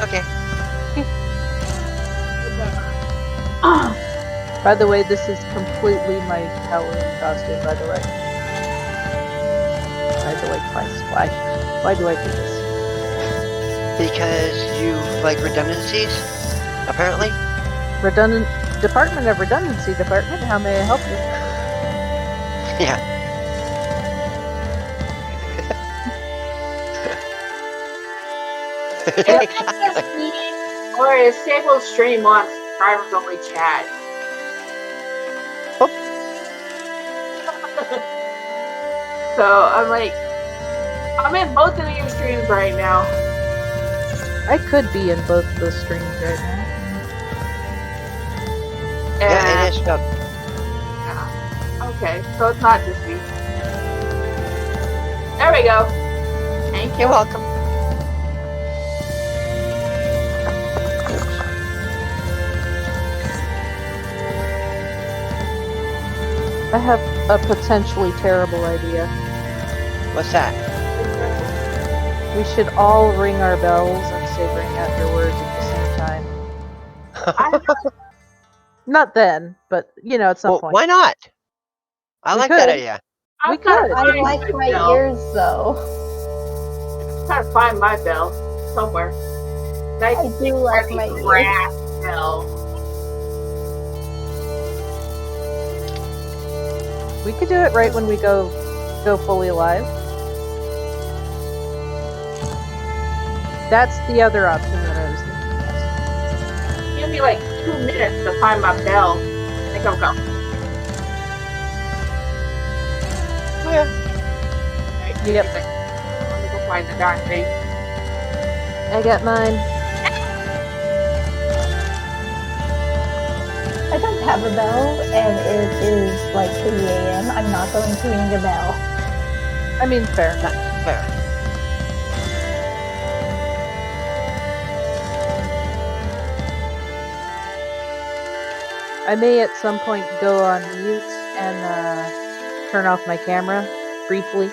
Okay. By the way, this is completely my Halloween costume, by the way. I had to like find why do I do this? Because you like redundancies, apparently. Department of Redundancy Department, how may I help you? Yeah. If that's just me, or is Staples Stream wants drivers only chat? Oh. So I'm like, I'm in both of your streams right now. I could be in both the streams right now. Yeah, it is. Yeah. Okay, so it's not just me. There we go. Thank you. You're welcome. I have a potentially terrible idea. What's that? We should all ring our bells and say bring out your words at the same time. Not then, but you know, at some point. Why not? I We like could. that idea. We could. I like my ears though. I'm trying to find my bell somewhere. I do like my brass bell. We could do it right when we go fully live. That's the other option that I was thinking. Yes. Give me like 2 minutes to find my bell. I think I'll go. Oh, yeah. Yep. Let me go find the darn thing. I got mine. I don't have a bell, and it is like 3 a.m. I'm not going to ring a bell. I mean, fair. That's fair. I may at some point go on mute and turn off my camera briefly.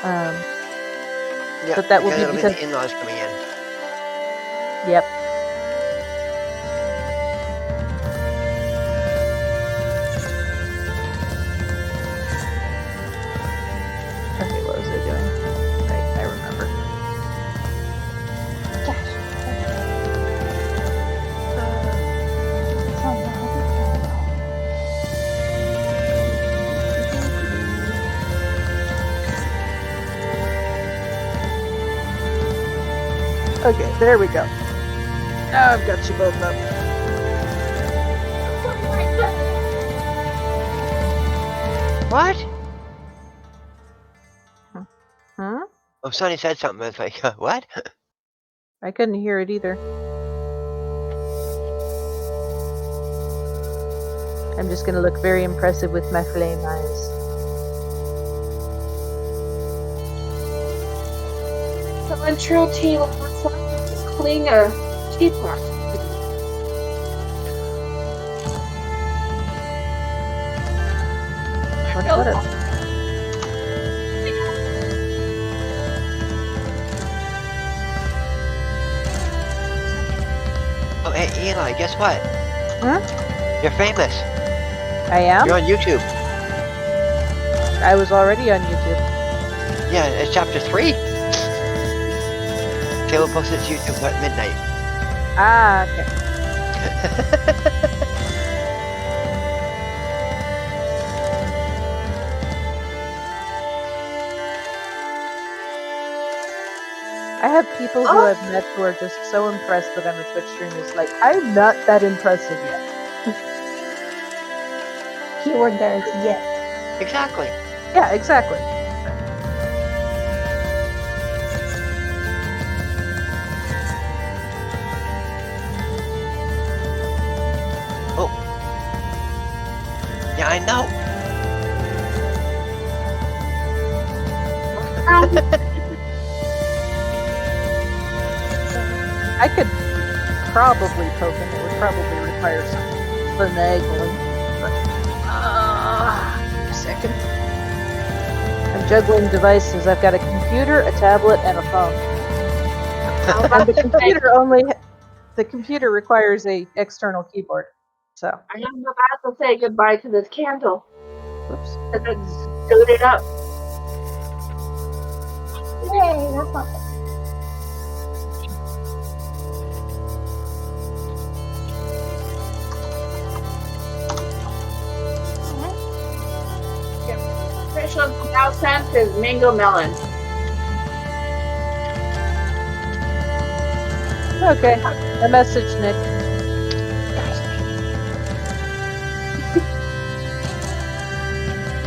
Yeah, but that will be it'll because the in-laws coming in. Yep. Okay, what was I doing? Right, I remember. Okay, there we go. Now I've got you both up. What? Huh? Oh, Sonny said something. It's like, what? I couldn't hear it either. I'm just gonna look very impressive with my flame eyes. So in true tea, what's like to clean a teapot? What a... Oh, hey, Eli, guess what? Huh? You're famous. I am? You're on YouTube. I was already on YouTube. Yeah, it's chapter 3. Caleb posted it to YouTube at midnight. Ah, okay. I have people who I've met who are just so impressed that I'm a Twitch streamer. It's like, I'm not that impressive yet. Keyword there is yet. Exactly. Yeah, exactly. Oh. Yeah, I know. I could probably poke him. It would probably require some finagling. But, a second. I'm juggling devices. I've got a computer, a tablet, and a phone. I was And about the to say, the computer requires a external keyboard. So, I am about to say goodbye to this candle. whoops. Because it's suited up. Yay, that's not Official now sent is mango melon. Okay. A message, Nick.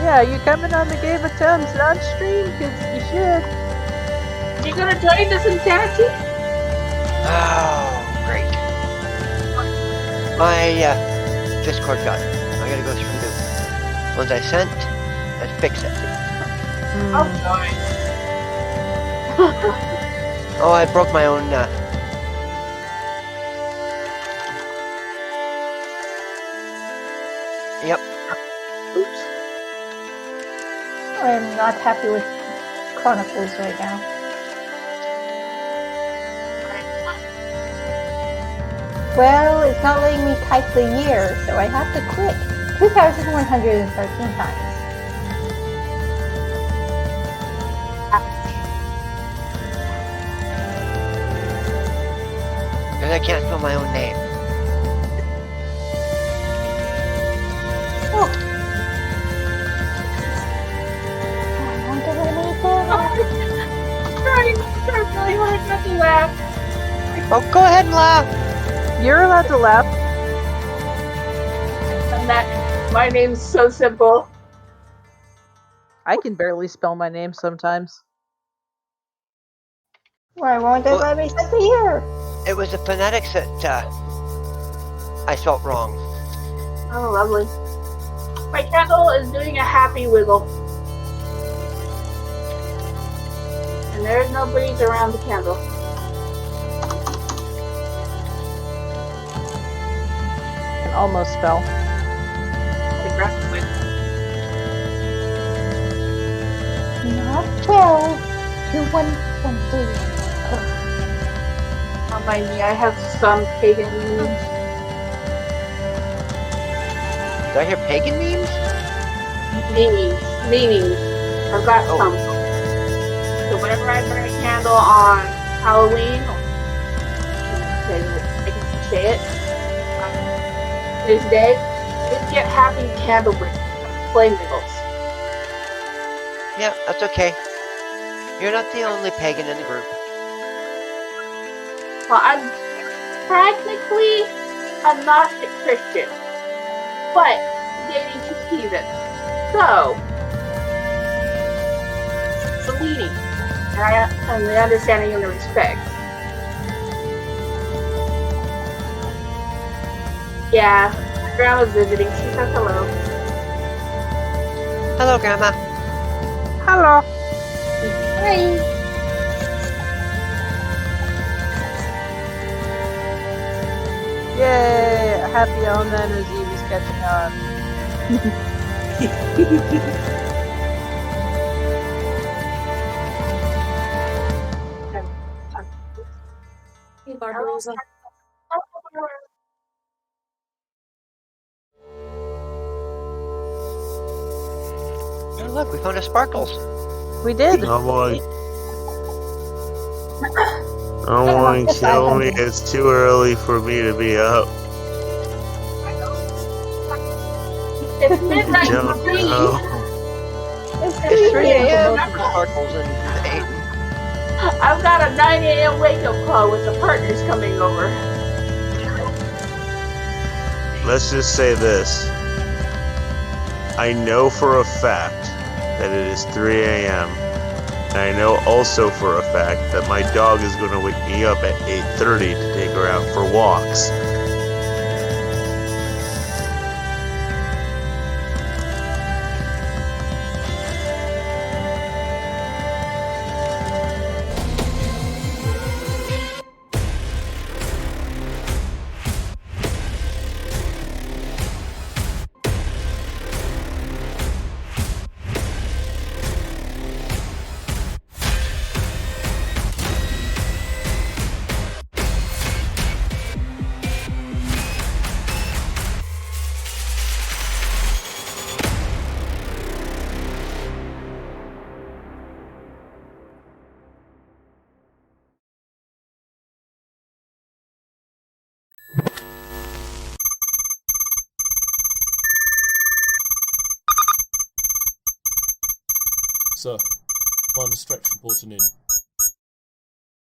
Yeah, you coming on the Game of TOMES non-stream? Because you should. You gonna join this insanity? Oh, great. My Discord got. I gotta go through the ones I sent and fix it. Oh, join. Oh, I broke my own. Yep. Oops. I'm not happy with Chronicles right now. Well, it's not letting me type the year, so I have to click 2,113 times. Because I can't spell my own name. Oh. I want to let me do that. I'm trying really hard not to laugh. Oh, go ahead and laugh. You're allowed to laugh. And that my name's so simple. I can barely spell my name sometimes. Why won't it Well- let me set the year? It was the phonetics that I felt wrong. Oh, lovely. My candle is doing a happy wiggle. And there's no breeze around the candle. I can almost spell. Not 12, 2120. Don't mind me, I have some pagan memes. Did I hear pagan memes? Memes. I've got Oh. some. So whenever I burn a candle on Halloween, I can say it. This day, just get happy candle flame wiggles. Yeah, that's okay. You're not the only pagan in the group. Well, I'm technically a Gnostic Christian, but dating two heathens. So, the leading, and the understanding and the respect. Yeah, Grandma's visiting. She says hello. Hello, Grandma. Hello. Hey. Yay! Happy Omen as he was catching on. Hey, Barbarossa. Oh, look, we found a sparkles. We did. I'm like, don't want to kill me. It's too early for me to be up. It's midnight Don't for me. know. It's It's 3 3 a.m. a.m. for sparkles and 8. I've got a 9 a.m. wake-up call with the partners coming over. Let's just say this. I know for a fact that it is 3 a.m. And I know also for a fact that my dog is going to wake me up at 8:30 to take her out for walks. Sir, Commander Stretch reporting in.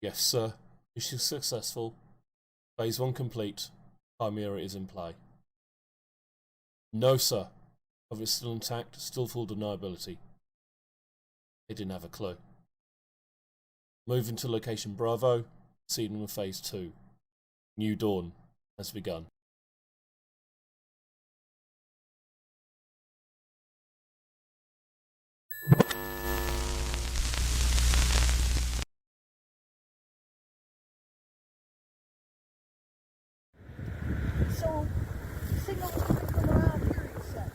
Yes, sir. Mission successful. Phase 1 complete. Chimera is in play. No, sir. Cover is still intact, still full deniability. They didn't have a clue. Moving to location Bravo, proceeding with Phase 2. New dawn has begun. So, signals coming from around here, you said?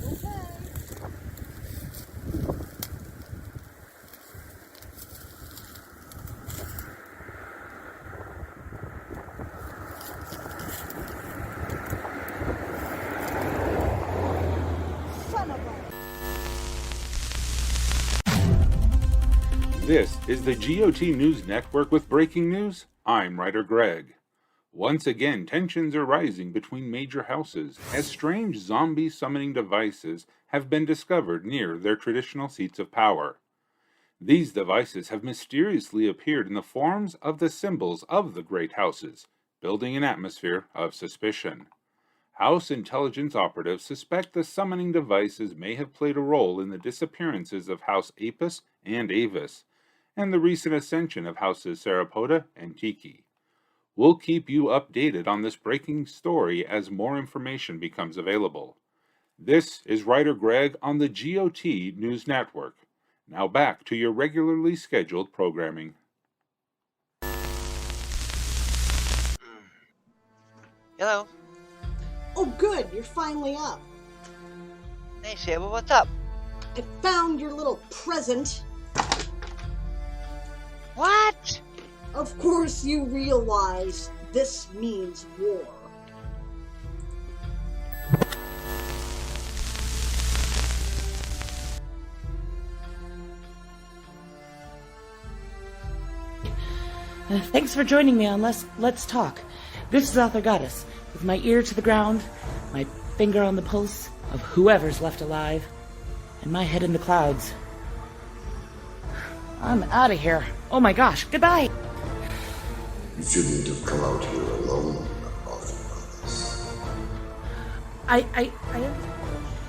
Okay. Son of a... This is the GOT News Network with breaking news. I'm writer Greg. Once again, tensions are rising between major houses as strange zombie summoning devices have been discovered near their traditional seats of power. These devices have mysteriously appeared in the forms of the symbols of the great houses, building an atmosphere of suspicion. House intelligence operatives suspect the summoning devices may have played a role in the disappearances of House Apis and Avis, and the recent ascension of Houses Sarapota and Tiki. We'll keep you updated on this breaking story as more information becomes available. This is writer Greg on the GOT News Network. Now back to your regularly scheduled programming. Hello. Oh, good, you're finally up. Hey, Sable, what's up? I found your little present. What? Of course you realize this means war. Thanks for joining me on Let's Talk. This is Author Goddess, with my ear to the ground, my finger on the pulse of whoever's left alive, and my head in the clouds. I'm out of here. Oh my gosh, goodbye! You shouldn't have come out here alone, Author Goddess. I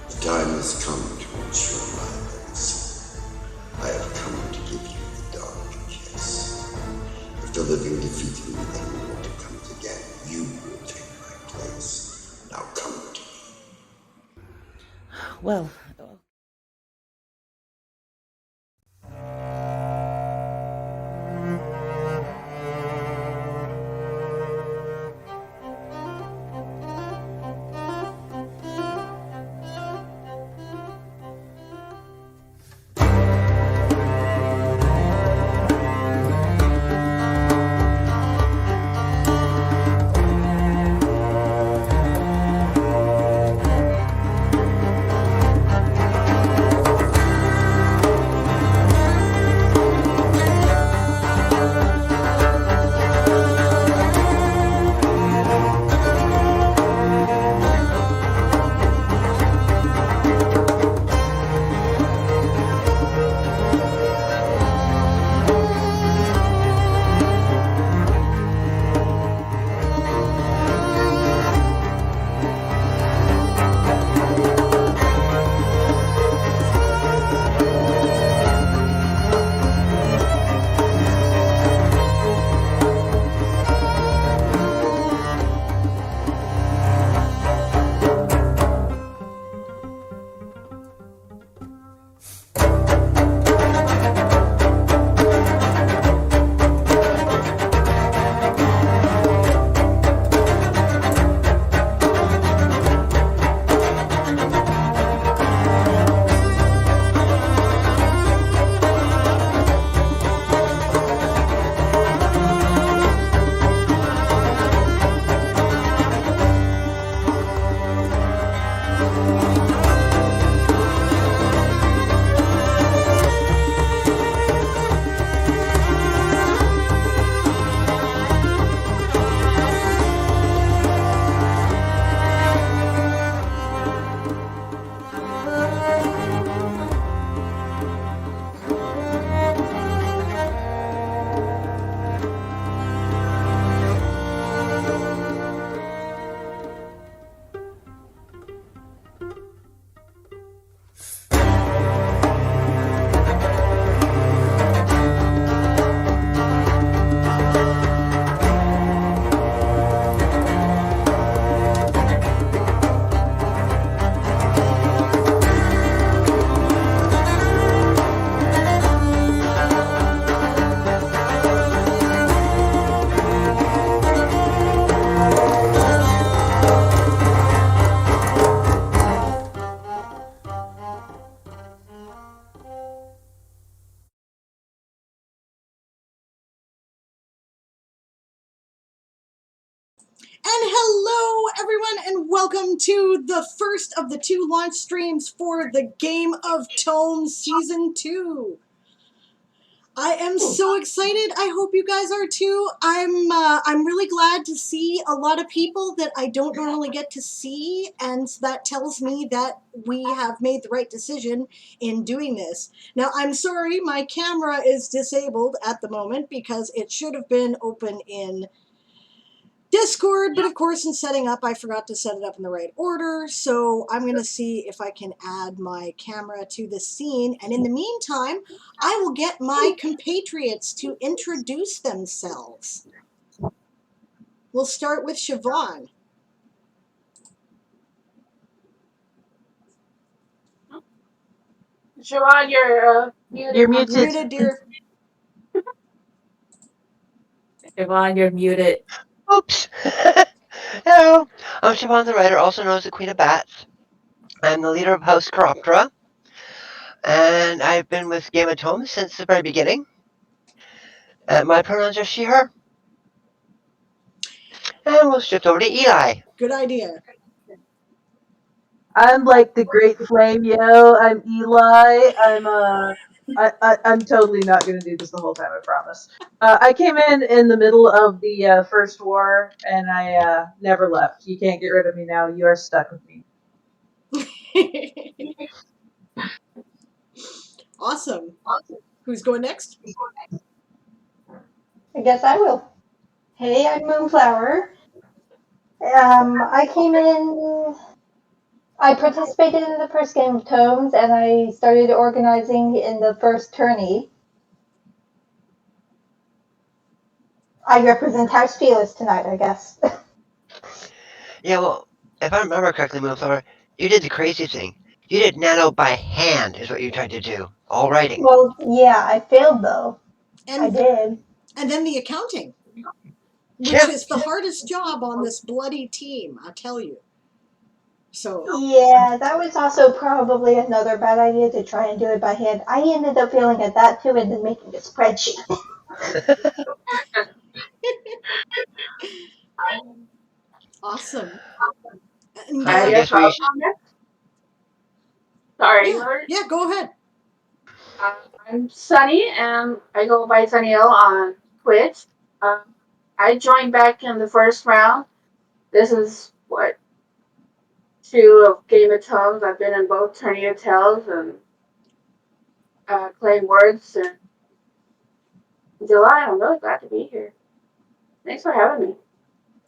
The time has come to ensure my legacy. I have come to give you the dark kiss. If the living defeat me, then you want to come again. You will take my place. Now come to me. well... hello, everyone, and welcome to the first of the 2 launch streams for the Game of Tomes Season 2. I am so excited. I hope you guys are too. I'm really glad to see a lot of people that I don't normally get to see, and that tells me that we have made the right decision in doing this. Now, I'm sorry, my camera is disabled at the moment because it should have been open in Discord, but of course in setting up I forgot to set it up in the right order, so I'm going to see if I can add my camera to the scene, and in the meantime I will get my compatriots to introduce themselves. We'll start with Siobhan. Siobhan, you're muted. You're muted. Muted, dear. Siobhan, you're muted. Oops. Hello, I'm Siobhan the Writer, also known as the Queen of Bats. I'm the leader of House Chiroptera, and I've been with Game of Tomes since the very beginning. My pronouns are she, her. And we'll shift over to Eli. Good idea. I'm like the Great Flame, yo. I'm Eli. I'm totally not going to do this the whole time, I promise. I came in the middle of the first war, and I never left. You can't get rid of me now. You are stuck with me. Awesome. Who's going next? I guess I will. Hey, I'm Moonflower. I came in. I participated in the first Game of Tomes, and I started organizing in the first tourney. I represent House Fearless tonight, I guess. Yeah, well, if I remember correctly, Moonflower, you did the crazy thing. You did nano by hand, is what you tried to do. All writing. Well, yeah, I failed though. And, I did. And then the accounting, which Yeah. is the hardest job on this bloody team, I'll tell you. So Yeah, that was also probably another bad idea to try and do it by hand. I ended up failing at that too and then making a spreadsheet. awesome. And, I guess we. Sorry, yeah, go ahead. I'm Sunny, and I go by Sunny L on Twitch. I joined back in the first round. This is what 2 of Game of Tomes. I've been in both Tourney of Tales and Clay Words and July. I'm really glad to be here. Thanks for having me.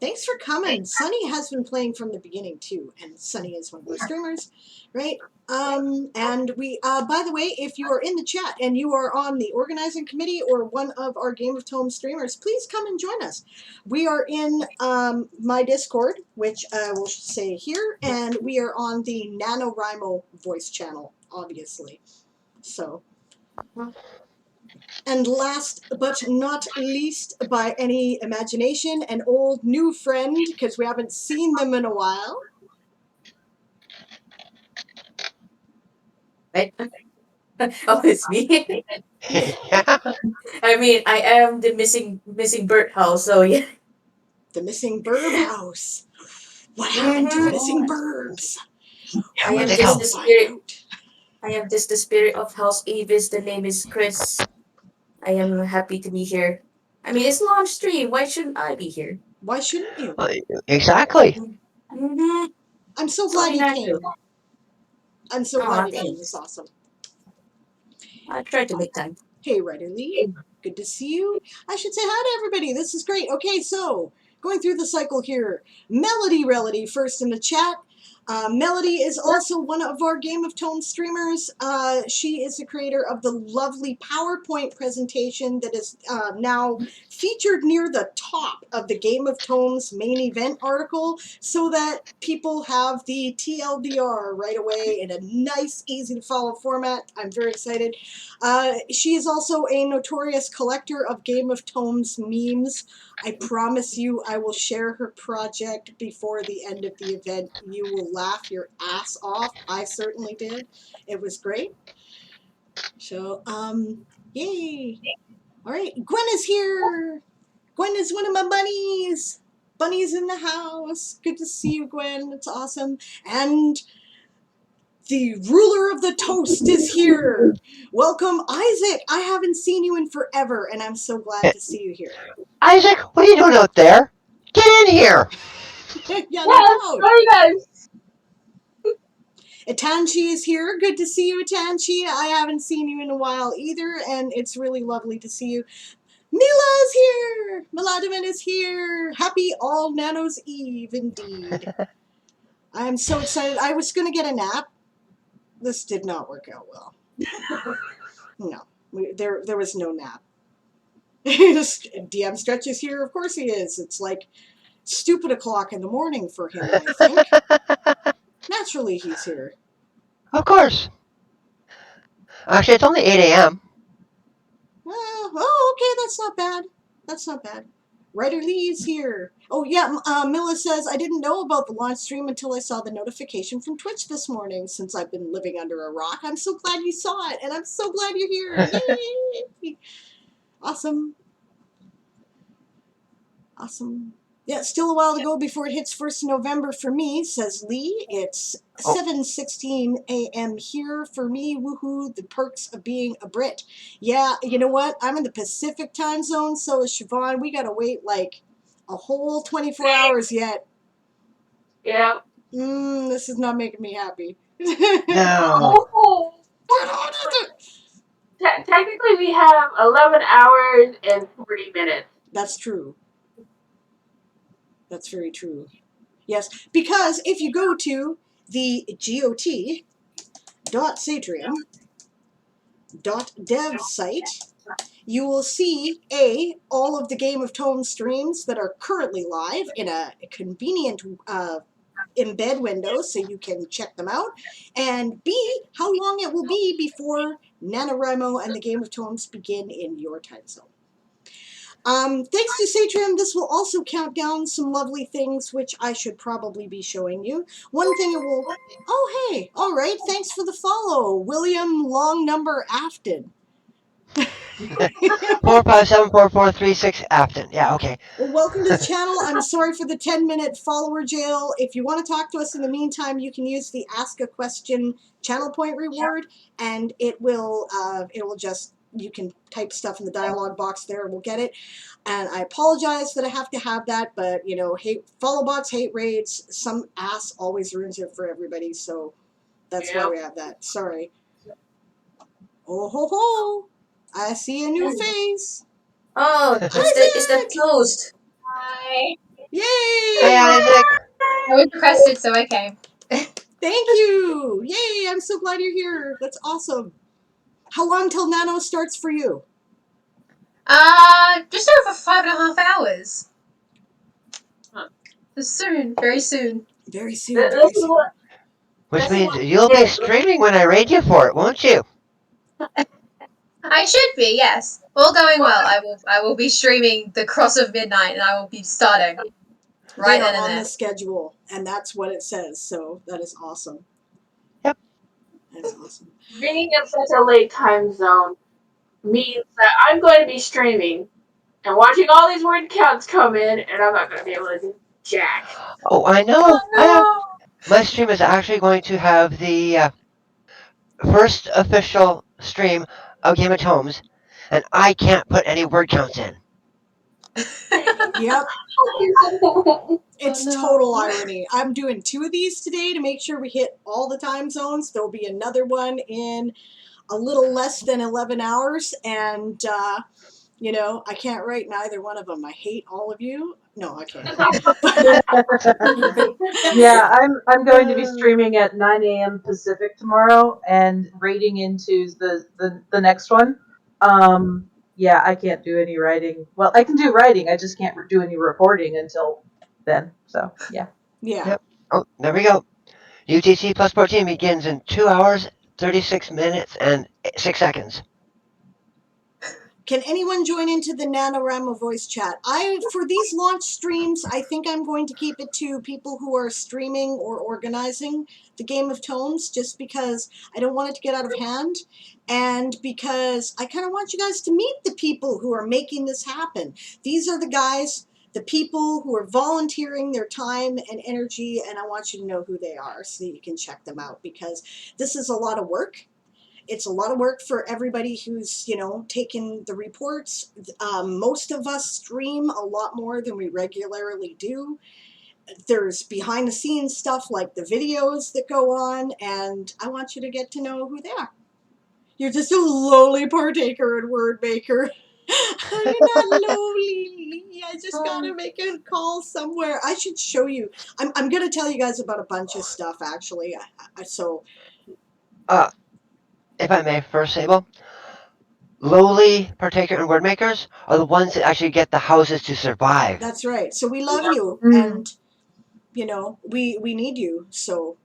Thanks for coming. Sunny has been playing from the beginning too, and Sunny is one of our streamers, right? And we, by the way, if you are in the chat and you are on the organizing committee or one of our Game of Tomes streamers, please come and join us. We are in my Discord, which I will say here, and we are on the NaNoWriMo voice channel, obviously. So. And last but not least, by any imagination, an old new friend, because we haven't seen them in a while. Right? Oh, it's me. I mean, I am the missing birdhouse, so yeah. The missing burb house. What happened to the missing burbs? I am just the spirit. I am just the spirit of House Avis. The name is Chris. I am happy to be here. I mean, it's launch stream. Why shouldn't I be here? Why shouldn't you? Exactly. Mm-hmm. I'm so glad you came. I'm so glad you came. It's awesome. I tried to make time. Hey, Ryder Lee. Good to see you. I should say hi to everybody. This is great. Okay, so going through the cycle here. Melody Relody first in the chat. Melody is also one of our Game of Tomes streamers. She is the creator of the lovely PowerPoint presentation that is now featured near the top of the Game of Tomes main event article so that people have the TLDR right away in a nice, easy to follow format. I'm very excited. She is also a notorious collector of Game of Tomes memes. I promise you I will share her project before the end of the event. You will laugh your ass off. I certainly did. It was great. So, yay. All right, Gwen is here. Gwen is one of my bunnies. Bunny's in the house. Good to see you, Gwen. It's awesome. And the ruler of the toast is here. Welcome, Isaac. I haven't seen you in forever, and I'm so glad to see you here. Isaac, what are you doing out there? Get in here! Yeah, no doubt. Sorry guys. Itanchi is here. Good to see you, Itanchi. I haven't seen you in a while either, and it's really lovely to see you. Mila is here. Melodiman is here. Happy All Nanos Eve, indeed. I am so excited. I was going to get a nap. This did not work out well. No, there was no nap. DM Stretch is here. Of course he is. It's like stupid o'clock in the morning for him, I think. Naturally, he's here. Of course. Actually, it's only 8 a.m. Oh, okay, that's not bad. That's not bad. Writer Lee is here. Oh, yeah, Mila says, I didn't know about the launch stream until I saw the notification from Twitch this morning. Since I've been living under a rock, I'm so glad you saw it, and I'm so glad you're here. Yay! Awesome. Awesome. Yeah, still a while to go before it hits 1st November for me, says Lee. It's 7:16 a.m. here for me. Woohoo, the perks of being a Brit. Yeah, you know what? I'm in the Pacific time zone, so is Siobhan. We gotta wait like a whole 24 hours yet. Yeah. This is not making me happy. No. Oh. Technically, we have 11 hours and 40 minutes. That's true. That's very true. Yes, because if you go to the got.satrium.dev site, you will see all of the Game of Tomes streams that are currently live in a convenient embed window so you can check them out, and B, how long it will be before NaNoWriMo and the Game of Tomes begin in your time zone. Thanks to Satrium, this will also count down some lovely things, which I should probably be showing you. One thing it will... Oh, hey. All right. Thanks for the follow, William Long Number Afton. 4574436 Afton. Yeah, okay. Well, welcome to the channel. I'm sorry for the 10-minute follower jail. If you want to talk to us in the meantime, you can use the Ask a Question channel point reward, and it will just... You can type stuff in the dialogue box there and we'll get it. And I apologize that I have to have that, but, you know, follow bots, hate raids. Some ass always ruins it for everybody, so that's why we have that. Sorry. Oh, ho, ho. I see a new face. Oh, is that toast? Hi. Yay! Hi, Isaac. I was requested, so I came. Thank you. Yay, I'm so glad you're here. That's awesome. How long till Nano starts for you? Just over 5.5 hours. Soon, very soon. Very soon, very soon. Which means you'll be streaming when I raid you for it, won't you? I should be, yes. All going well, I will be streaming the Cross of Midnight, and I will be starting right then and on there. the schedule, and that's what it says. So that is awesome. Yep. That is awesome. Being in such a late time zone means that I'm going to be streaming and watching all these word counts come in, and I'm not going to be able to do jack. Oh, I know. Oh, no. My stream is actually going to have the first official stream of Game of Tomes, and I can't put any word counts in. Yep. It's total irony. I'm doing 2 of these today to make sure we hit all the time zones. There'll be another one in a little less than 11 hours, and you know, I can't write neither one of them. I hate all of you. No, I can't. Yeah, I'm going to be streaming at 9 a.m. Pacific tomorrow and raiding into the next one. Yeah, I can't do any writing. Well, I can do writing. I just can't do any reporting until then. So yeah. Yeah. Yep. Oh, there we go. UTC plus 14 begins in 2 hours, 36 minutes, and 6 seconds. Can anyone join into the NaNoWriMo voice chat? For these launch streams, I think I'm going to keep it to people who are streaming or organizing the Game of Tomes, just because I don't want it to get out of hand, and because I kind of want you guys to meet the people who are making this happen. These are the guys the people who are volunteering their time and energy, and I want you to know who they are so that you can check them out, because this is a lot of work. It's a lot of work for everybody who's, taking the reports. Most of us stream a lot more than we regularly do. There's behind the scenes stuff like the videos that go on, and I want you to get to know who they are. You're just a lowly partaker and word maker. You're not lowly. I just gotta make a call somewhere. I should show you. I'm gonna tell you guys about a bunch of stuff actually. If I may first, Sable, lowly partaker and word makers are the ones that actually get the houses to survive. That's right. So we love you, and we need you. So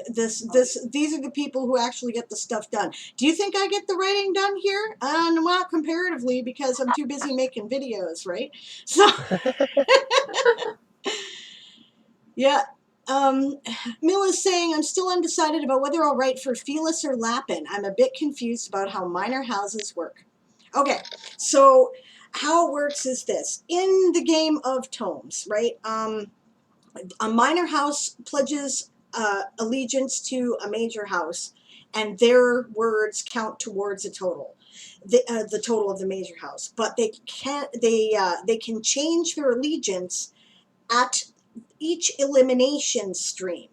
these are the people who actually get the stuff done. Do you think I get the writing done here? Well, comparatively, because I'm too busy making videos, right? So yeah. Mila's saying, I'm still undecided about whether I'll write for Felis or Lapin. I'm a bit confused about how minor houses work. Okay, so how it works is this. In the game of Tomes, right, a minor house pledges allegiance to a major house, and their words count towards a total. The total of the major house, but they can change their allegiance at each elimination stream,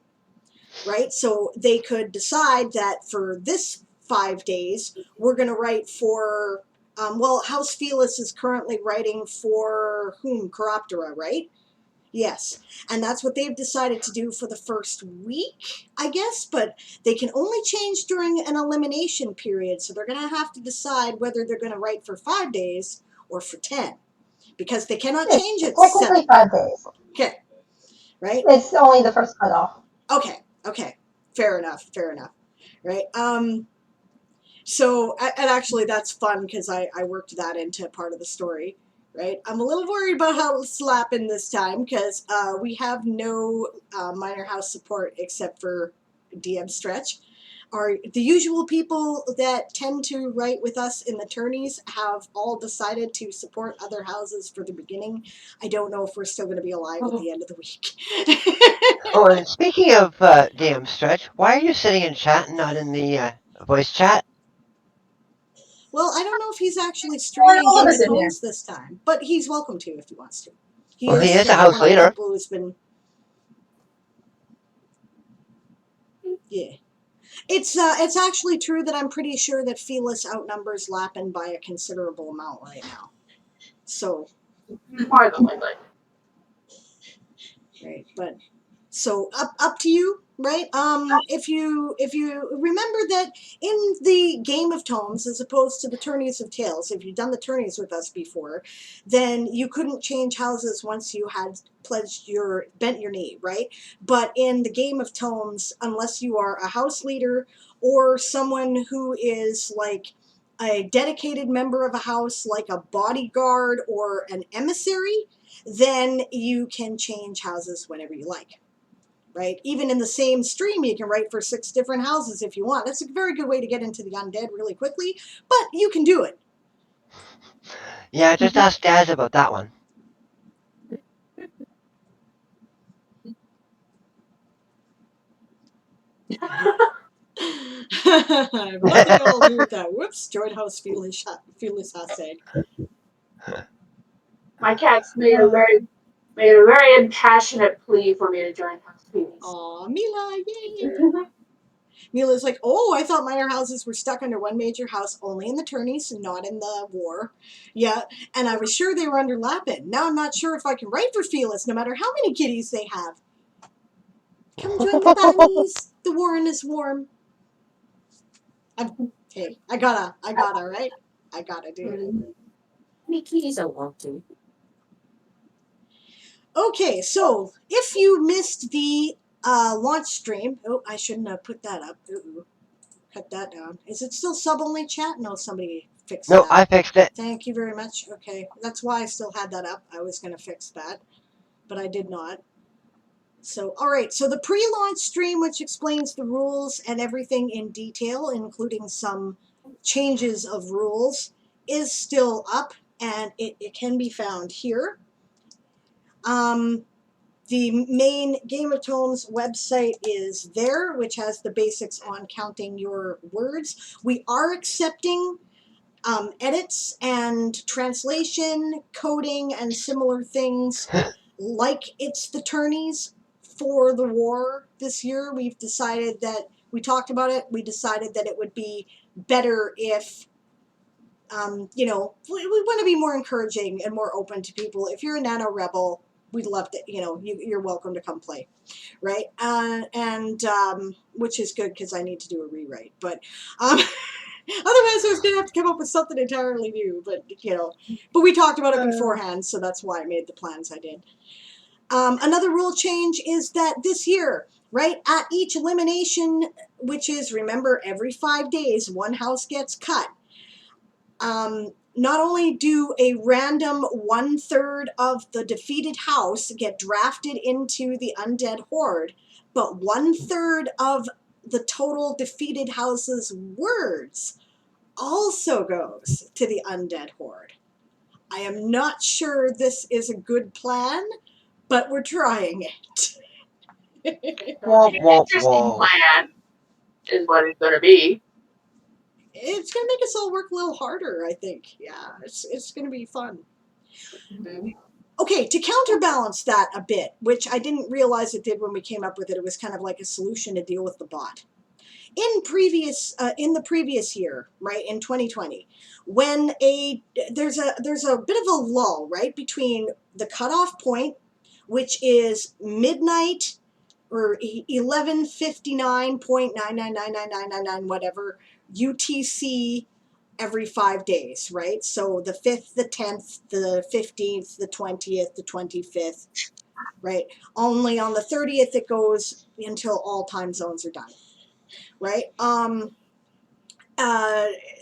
right? So they could decide that for this 5 days, we're going to write for, House Felis is currently writing for whom? Chiroptera, right? Yes. And that's what they've decided to do for the first week, I guess, but they can only change during an elimination period. So they're going to have to decide whether they're going to write for 5 days or for 10, because they cannot change it. Technically 5 days. Okay. Right? It's only the first cutoff. Okay. Fair enough. Right? So, and actually that's fun because I worked that into part of the story, right? I'm a little worried about how it's slapping this time because we have no minor house support except for DM Stretch. The usual people that tend to write with us in the tourneys have all decided to support other houses for the beginning. I don't know if we're still going to be alive at the end of the week. Oh, and speaking of DM Stretch, why are you sitting in chat and not in the voice chat? Well, I don't know if he's actually streaming Game of Thrones this time, but he's welcome to if he wants to. He is a house one of the leader. people who's been. Yeah. It's actually true that I'm pretty sure that Felis outnumbers Lapin by a considerable amount right now. So. More than likely. Right, but so up to you, right? If you remember that in the Game of Tomes, as opposed to the Tourneys of Tales, if you've done the tourneys with us before, then you couldn't change houses once you had bent your knee, right? But in the Game of Tomes, unless you are a house leader or someone who is like a dedicated member of a house, like a bodyguard or an emissary, then you can change houses whenever you like, right? Even in the same stream, you can write for 6 different houses if you want. That's a very good way to get into the undead really quickly, but you can do it. Yeah, just ask Daz about that one. I have nothing at all to do with that. Whoops, join house Felis Haseg. My cats made a very impassionate plea for me to join House Felis. Aw, Mila, yay! Mila's like, oh, I thought minor houses were stuck under one major house only in the tourneys and not in the war. Yeah, and I was sure they were under Lapin. Now I'm not sure if I can write for Felis, no matter how many kitties they have. Come join the bunnies. The warren is warm. Hey, I gotta, right? I gotta do it. Me kitties I want to. Okay, so if you missed the launch stream, oh, I shouldn't have put that up. Ooh, cut that down. Is it still sub-only chat? No, somebody fixed that. No, I fixed it. Thank you very much. Okay, that's why I still had that up. I was going to fix that, but I did not. So, all right, so the pre-launch stream, which explains the rules and everything in detail, including some changes of rules, is still up, and it can be found here. The main Game of Tomes website is there, which has the basics on counting your words. We are accepting edits and translation, coding, and similar things like It's the Tourneys for the war this year. We've decided that, we talked about it, we decided that it would be better if we want to be more encouraging and more open to people. If you're a Nano Rebel, we'd love to, you're welcome to come play, right? And which is good because I need to do a rewrite. But otherwise, I was going to have to come up with something entirely new. But we talked about it beforehand, so that's why I made the plans I did. Another rule change is that this year, right, at each elimination, which is, remember, every 5 days, one house gets cut. Not only do a random 1/3 of the defeated house get drafted into the undead horde, but 1/3 of the total defeated house's words also goes to the undead horde. I am not sure this is a good plan, but we're trying it. Interesting plan is what it's going to be. It's going to make us all work a little harder, I think. Yeah, it's going to be fun. Okay, to counterbalance that a bit, which I didn't realize it did when we came up with it, it was kind of like a solution to deal with the bot. In the previous year, right, in 2020, when there's a bit of a lull, right, between the cutoff point, which is midnight or 11:59.9999999 whatever UTC every 5 days, right? So the 5th, the 10th, the 15th, the 20th, the 25th, right? Only on the 30th it goes until all time zones are done, right?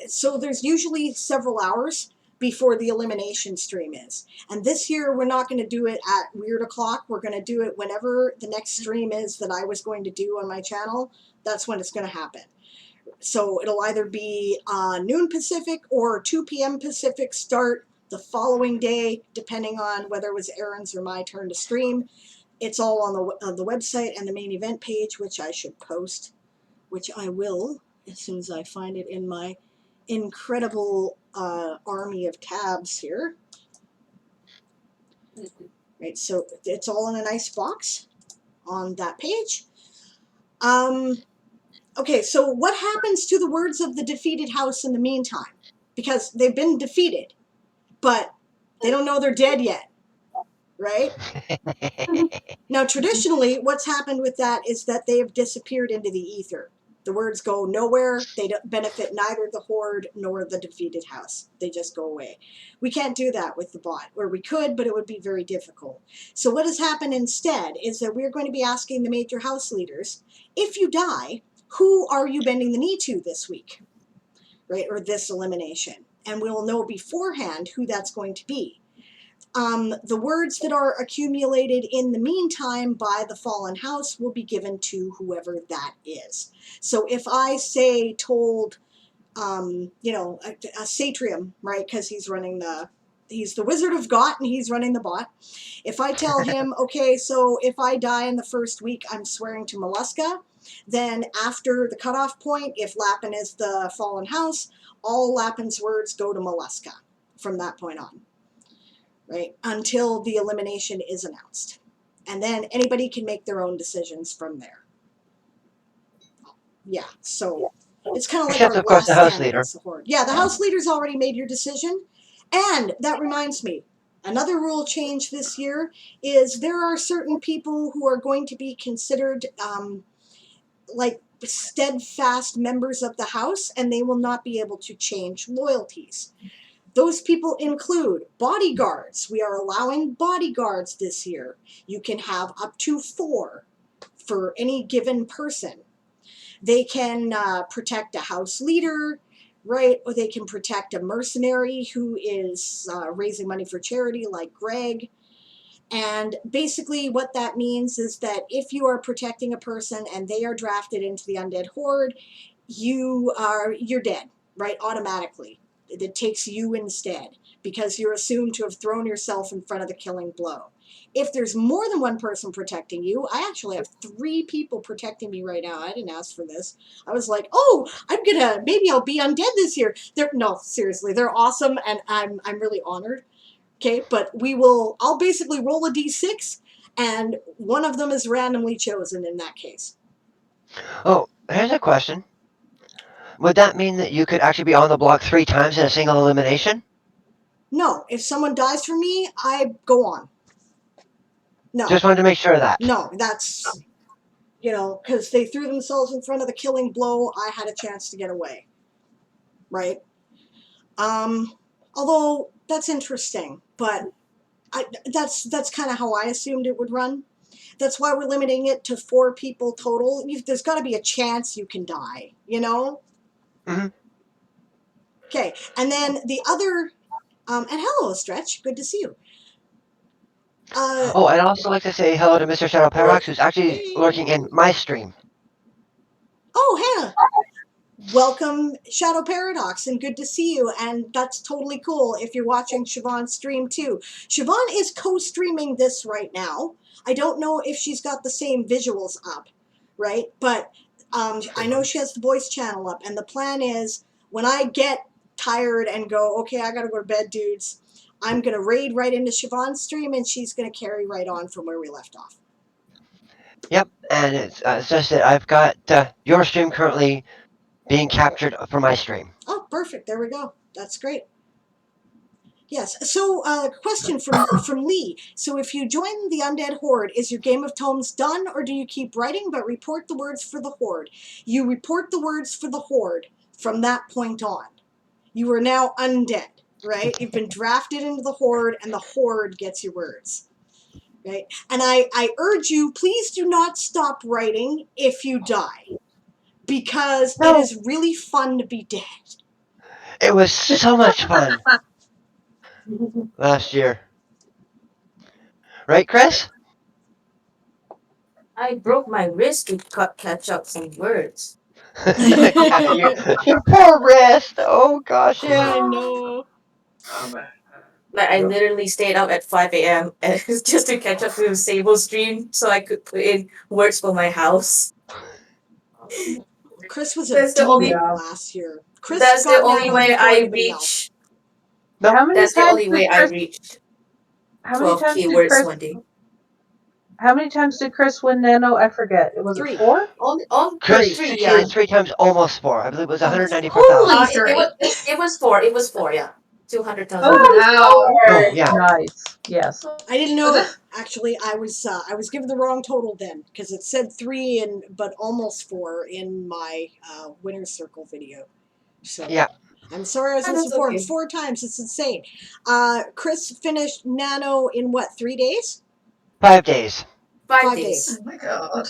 So there's usually several hours before the elimination stream is. And this year we're not going to do it at weird o'clock. We're going to do it whenever the next stream is that I was going to do on my channel. That's when it's going to happen. So it'll either be noon Pacific or 2 p.m. Pacific start the following day, depending on whether it was Aaron's or my turn to stream. It's all on the website and the main event page, which I should post, which I will as soon as I find it in my incredible army of tabs here. Right, so it's all in a nice box on that page. Okay, so what happens to the words of the defeated house in the meantime? Because they've been defeated, but they don't know they're dead yet, right? Now, traditionally, what's happened with that is that they have disappeared into the ether. The words go nowhere. They don't benefit neither the horde nor the defeated house. They just go away. We can't do that with the bot, or we could, but it would be very difficult. So what has happened instead is that we're going to be asking the major house leaders, if you die, who are you bending the knee to this week, right, or this elimination? And we'll know beforehand who that's going to be. The words that are accumulated in the meantime by the fallen house will be given to whoever that is. So if I say told, a Satrium, right, because he's the Wizard of Got and he's running the bot. If I tell him, okay, so if I die in the first week, I'm swearing to Mollusca, then after the cutoff point, if Lappin is the fallen house, all Lappin's words go to Mollusca from that point on, right, until the elimination is announced. And then anybody can make their own decisions from there. Yeah, so it's kind of like Except, our of course, the last house stand leader. against the horde. Yeah, the house leader's already made your decision. And that reminds me, another rule change this year is there are certain people who are going to be considered like steadfast members of the house, and they will not be able to change loyalties. Those people include bodyguards. We are allowing bodyguards this year. You can have up to 4 for any given person. They can protect a house leader, right? Or they can protect a mercenary who is raising money for charity, like Greg. And basically what that means is that if you are protecting a person and they are drafted into the undead horde, you're dead, right? Automatically. that takes you instead, because you're assumed to have thrown yourself in front of the killing blow. If there's more than one person protecting you, I actually have 3 people protecting me right now. I didn't ask for this. I was like, oh, maybe I'll be undead this year. No, seriously, they're awesome, and I'm really honored. Okay, but I'll basically roll a d6, and one of them is randomly chosen in that case. Oh, here's a question. Would that mean that you could actually be on the block 3 times in a single elimination? No, if someone dies for me, I go on. No. Just wanted to make sure of that. No, that's, because they threw themselves in front of the killing blow, I had a chance to get away. Right? Although, that's interesting, but that's kind of how I assumed it would run. That's why we're limiting it to 4 people total. There's got to be a chance you can die, Mm-hmm. Okay, and then the other, and hello, Stretch, good to see you. I'd also like to say hello to Mr. Shadow Paradox, who's actually lurking in my stream. Oh, Hannah! Welcome, Shadow Paradox, and good to see you, and that's totally cool if you're watching Siobhan's stream too. Siobhan is co-streaming this right now. I don't know if she's got the same visuals up, right? But I know she has the voice channel up, and the plan is when I get tired and go, okay, I gotta go to bed, dudes, I'm gonna raid right into Siobhan's stream, and she's gonna carry right on from where we left off. Yep, and it's just that I've got your stream currently being captured for my stream. Oh, perfect. There we go. That's great. Yes. So, question from Lee. So, if you join the Undead Horde, is your Game of Tomes done, or do you keep writing but report the words for the Horde? You report the words for the Horde from that point on. You are now undead, right? You've been drafted into the Horde, and the Horde gets your words, right? And I urge you, please do not stop writing if you die, because it is really fun to be dead. It was so much fun last year. Right, Chris? I broke my wrist to catch up some words. your poor wrist. Oh gosh, yeah. I know. Like I literally stayed up at 5 a.m. just to catch up to Sable stream so I could put in words for my house. Chris was a demon last year. Chris That's the got only mad way before I anybody else. Nope. How many That's the times only did way I Chris? reached How many 12 times did keywords Chris? one day. How many times did Chris win Nano? I forget. It was 3. it 4? On Chris 3, succeeded yeah. 3 times, almost 4. I believe it was Almost 194,000. Holy It was 4. It was 4, yeah. 200,000. Wow. Oh yeah. Nice. Yes. I didn't know. Actually, I was given the wrong total then, because it said 3 but almost 4 in my winner's circle video. So Yeah. I'm sorry I was misinformed. Okay. 4 times. It's insane. Chris finished Nano in what, 3 days? 5 days. 5 days. Oh my god.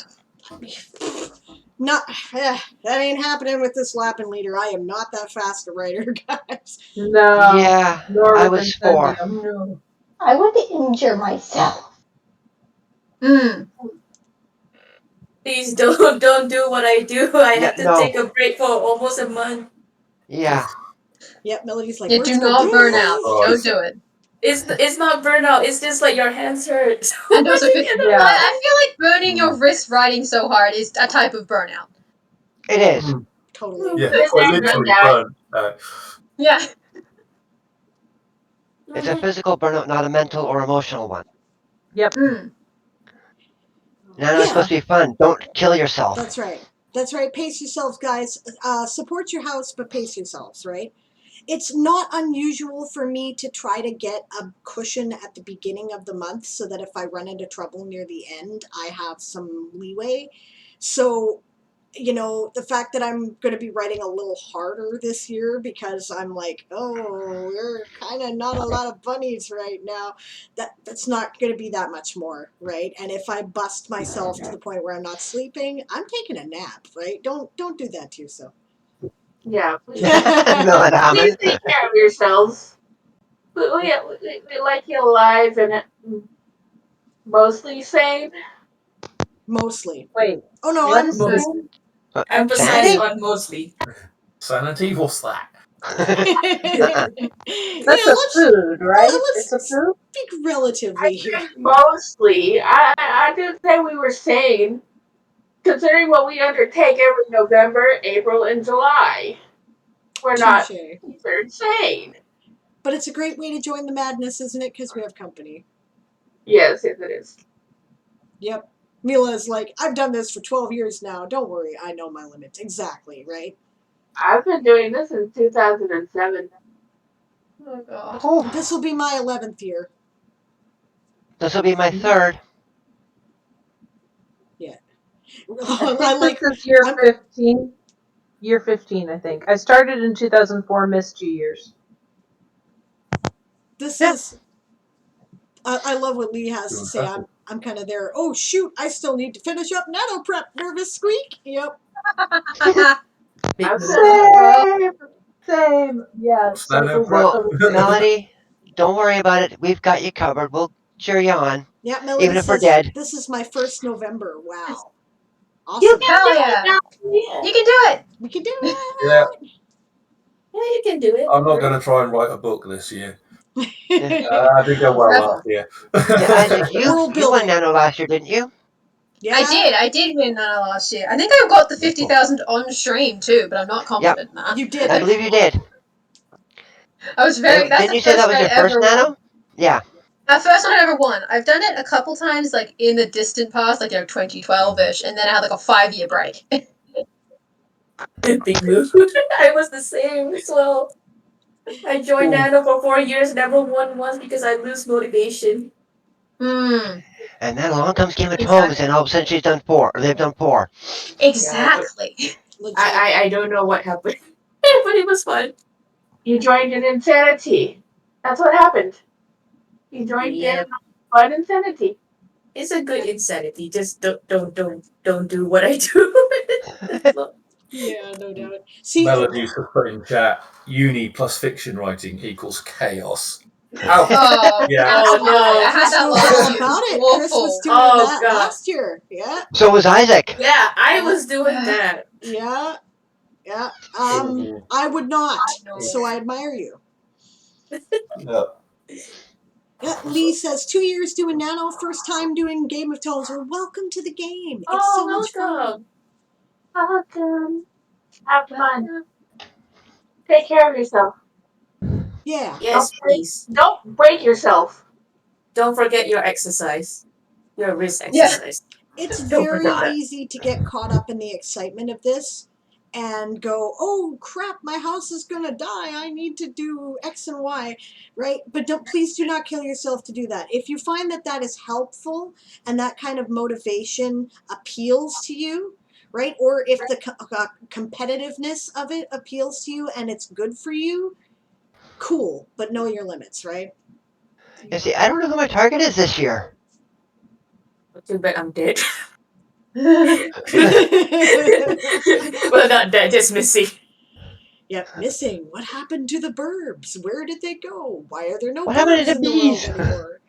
Not that ain't happening with this Lapin leader. I am not that fast a writer, guys. No. Yeah, Nor I with was 4. Incendium. No. I would injure myself. Please don't do what I do. I Yeah, had to no. take a break for almost a month. Yeah. Yep, Melody's like, You words do go not burn out. boom. Don't do it. It's not burnout. It's just like your hands hurt. And also, Yeah. I feel like burning your wrist riding so hard is a type of burnout. It is. Totally. Yeah, quite literally burn. Yeah. It's a physical burnout, not a mental or emotional one. Yep. Nano is supposed to be fun. Don't kill yourself. That's right. That's right. Pace yourselves, guys. Support your house, but pace yourselves, right? It's not unusual for me to try to get a cushion at the beginning of the month so that if I run into trouble near the end, I have some leeway. So, the fact that I'm going to be writing a little harder this year because I'm like, oh, we're kind of not a lot of bunnies right now. That's not going to be that much more, right? And if I bust myself to the point where I'm not sleeping, I'm taking a nap, right? Don't do that to yourself. Yeah, please. Please Take care of yourselves. We like you alive and mostly sane. Mostly. Wait. Oh no, What? I'm Emphasize on mostly. Sanity, what's that? That's Yeah, a food, right? It's a let's food? speak relatively here. Mostly, I did say we were sane, considering what we undertake every November, April, and July. We're not Touche. considered sane. But it's a great way to join the madness, isn't it? Because we have company. Yes, it is. Yep. Mila's like, I've done this for 12 years now. Don't worry, I know my limits. Exactly, right? I've been doing this since 2007. Oh god. Whew. This will be my 11th year. This will be my third. Yeah. I I think like, this is year I'm, 15. Year 15, I think. I started in 2004, missed 2 years. this Yeah. is, I love what Lee has to say. I'm kind of there. Oh, shoot, I still need to finish up nano prep. Nervous squeak. Yep. Big I've move. been, Same. Yeah, What's nano totally, prep? Well, totally same. Melody, don't worry about it. We've got you covered. We'll cheer you on, Yeah, Melody even if we're says, dead. this is my first November. Wow. you Awesome. can Hell do it yeah. now. You can do it. We can do Yeah, it. Yeah, you can do it. I'm not going to try and write a book this year. Yeah, I didn't go Oh, well careful. last year. yeah, Isaac, you World you won building. Nano last year, didn't you? Yeah. I did win Nana last year. I think I got the 50,000 on stream too, but I'm not Yep, confident in that. You did. I believe you did. I was very. That's Didn't the you say that first was one I your first ever won. Nano? Yeah. First one I ever won. I've done it a couple times, like in the distant past, like 2012-ish, and then I had like a 5-year break. Big move. I was the same as well. I joined Ooh. Nano for 4 years, never won once because I lose motivation. Hmm. And then along comes Game of Tomes, Exactly. and all of a sudden she's done 4. Or they've done 4. Yeah, but Exactly. Legit. I don't know what happened. But it was fun. You joined an insanity. That's what happened. You joined in Yeah. fun insanity. It's a good insanity. Just don't do what I do. That's all. Yeah, no doubt. See, Melody used to put in chat, uni plus fiction writing equals chaos. Ouch. Oh, Yeah. Oh absolutely. I no. had Chris that knows last all year. It was about it. Chris was awful. doing Oh that god. last year. Yeah, So was Isaac. Yeah, I was doing that. yeah, yeah. Mhm. I would not. No. So I admire you. Yeah. Yeah, Lee says 2 years doing nano, first time doing Game of Tones. Well, welcome to the game. It's so Oh, much fun. welcome. Welcome. Have fun. Take care of yourself. Yeah. Yes, please. Don't break yourself. Don't forget your exercise. Your wrist Yeah. exercise. It's Don't very forget that. easy to get caught up in the excitement of this and go, oh crap, my house is going to die. I need to do X and Y, right? But please do not kill yourself to do that. If you find that that is helpful and that kind of motivation appeals to you, right? Or if the competitiveness of it appeals to you and it's good for you, cool, but know your limits, right? You see, I don't know who my target is this year. Too bad I'm dead. Well, Not dead, just missing. Yep, missing. What happened to the burbs? Where did they go? Why are there no What happened burbs to the in the world bees? anymore?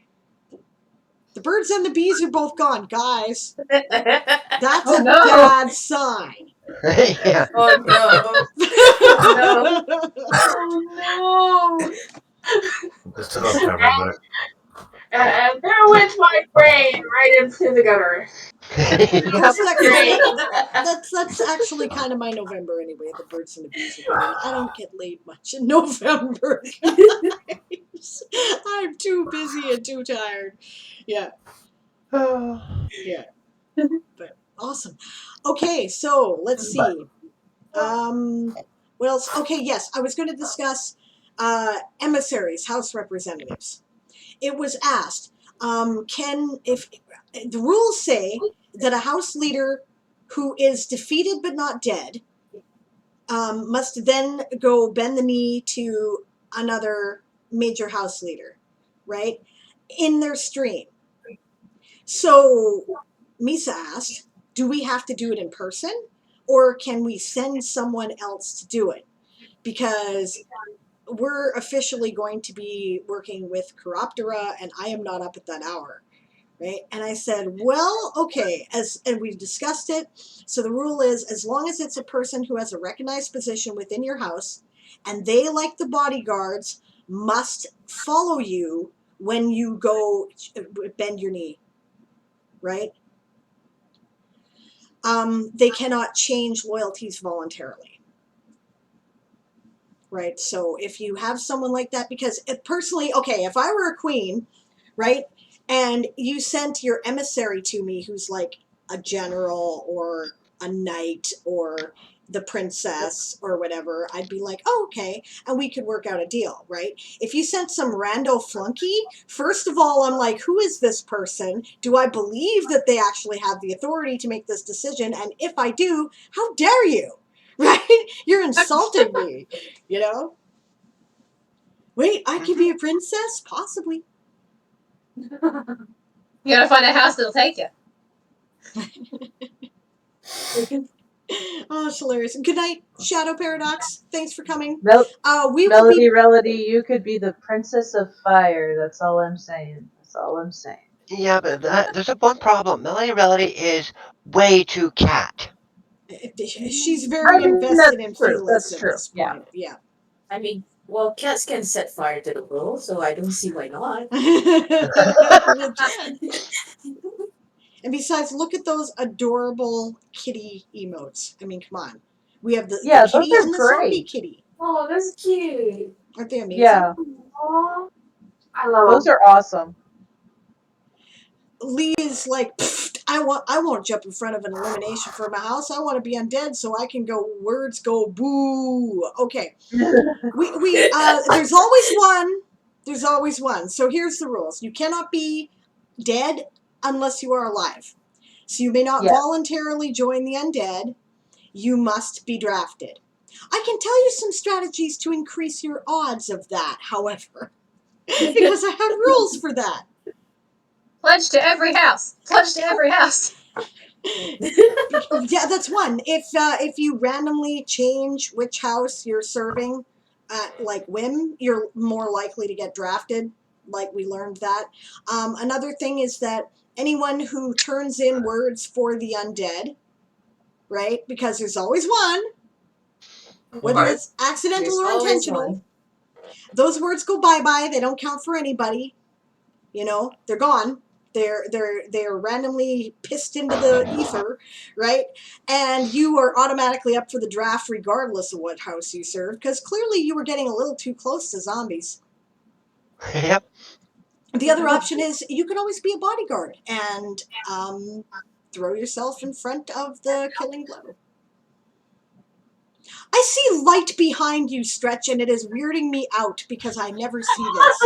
The birds and the bees are both gone, guys. That's Oh a no. bad sign. Yeah. Oh no. Oh Oh no. Just turn off camera a minute. And there went my brain right into the gutter. Yep. Great. That's actually kind of my November anyway. The birds and the bees are gone. I don't get laid much in November, guys. I'm too busy and too tired. Yeah, yeah. But awesome. Okay, so let's see. What else? Okay, yes, I was going to discuss emissaries, House representatives. It was asked, if the rules say that a House leader who is defeated but not dead must then go bend the knee to another major House leader, right? In their stream. So Misa asked, do we have to do it in person or can we send someone else to do it? Because we're officially going to be working with Chiroptera and I am not up at that hour, right? And I said, well, okay, and we discussed it. So the rule is as long as it's a person who has a recognized position within your house and they, like the bodyguards, must follow you when you go bend your knee, right? They cannot change loyalties voluntarily, right? So if you have someone like that, because personally, okay, if I were a queen, right, and you sent your emissary to me who's like a general or a knight or the princess or whatever, I'd be like, oh, okay, and we could work out a deal, right? If you sent some rando flunky, first of all, I'm like, who is this person? Do I believe that they actually have the authority to make this decision? And if I do, how dare you? Right? You're insulting me, you know? Wait, I could be a princess? Possibly. You gotta find a house that'll take you. Oh, it's hilarious. Good night, Shadow Paradox. Thanks for coming. We Melody Relody, you could be the Princess of Fire. That's all I'm saying. That's all I'm saying. Yeah, but there's one problem. Melody Relody is way too cat. She's very invested in Felix at this point. Yeah. I mean, well, cats can set fire to the world, so I don't see why not. And besides, look at those adorable kitty emotes. I mean, come on. We have the those kitty are and the zombie great. kitty. Oh, that's cute. Aren't they amazing? Yeah. Aww. I love Those them. are awesome. Lee is like, I won't jump in front of an elimination for my house. I want to be undead so I can go. Words go boo. Okay. There's always one. There's always one. So here's the rules. You cannot be dead unless you are alive. So you may not voluntarily join the undead. You must be drafted. I can tell you some strategies to increase your odds of that, however, because I have rules for that. Pledge to every house. Pledge to every house. Yeah, that's one. If you randomly change which house you're serving at like whim, you're more likely to get drafted. Like we learned that. Another thing is that anyone who turns in words for the undead, right? Because there's always one, whether it's accidental or intentional. Those words go bye-bye. They don't count for anybody. You know, they're gone. They're randomly pissed into the ether, right? And you are automatically up for the draft regardless of what house you serve, because clearly you were getting a little too close to zombies. Yep. The other option is you can always be a bodyguard and throw yourself in front of the killing blow. I see light behind you, Stretch, and it is weirding me out because I never see this.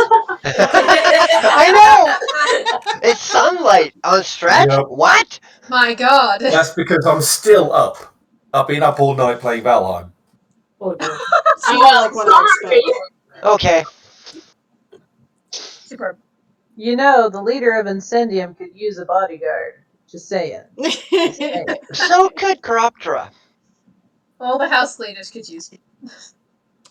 I know! It's sunlight on Stretch? Yep. What? My God. That's because I'm still up. I've been up all night playing Valheim. Oh, no. Like what I expect. Okay. Superb. You know, the leader of Incendium could use a bodyguard. Just saying. Just saying. So could Chiroptera. All the house leaders could use it.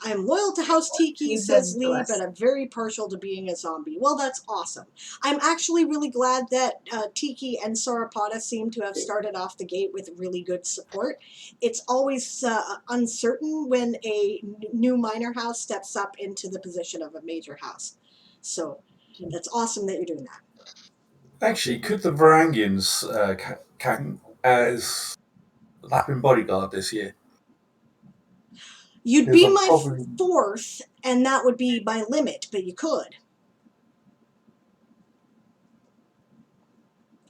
I'm loyal to House Tiki, Leave says them to Lee, us. but I'm very partial to being a zombie. Well, that's awesome. I'm actually really glad that Tiki and Sauropoda seem to have started off the gate with really good support. It's always uncertain when a new minor house steps up into the position of a major house. So that's awesome that you're doing that. Actually, could the Varangians count as Lappin bodyguard this year? You'd Because be I'm my probably- fourth, and that would be my limit, but you could.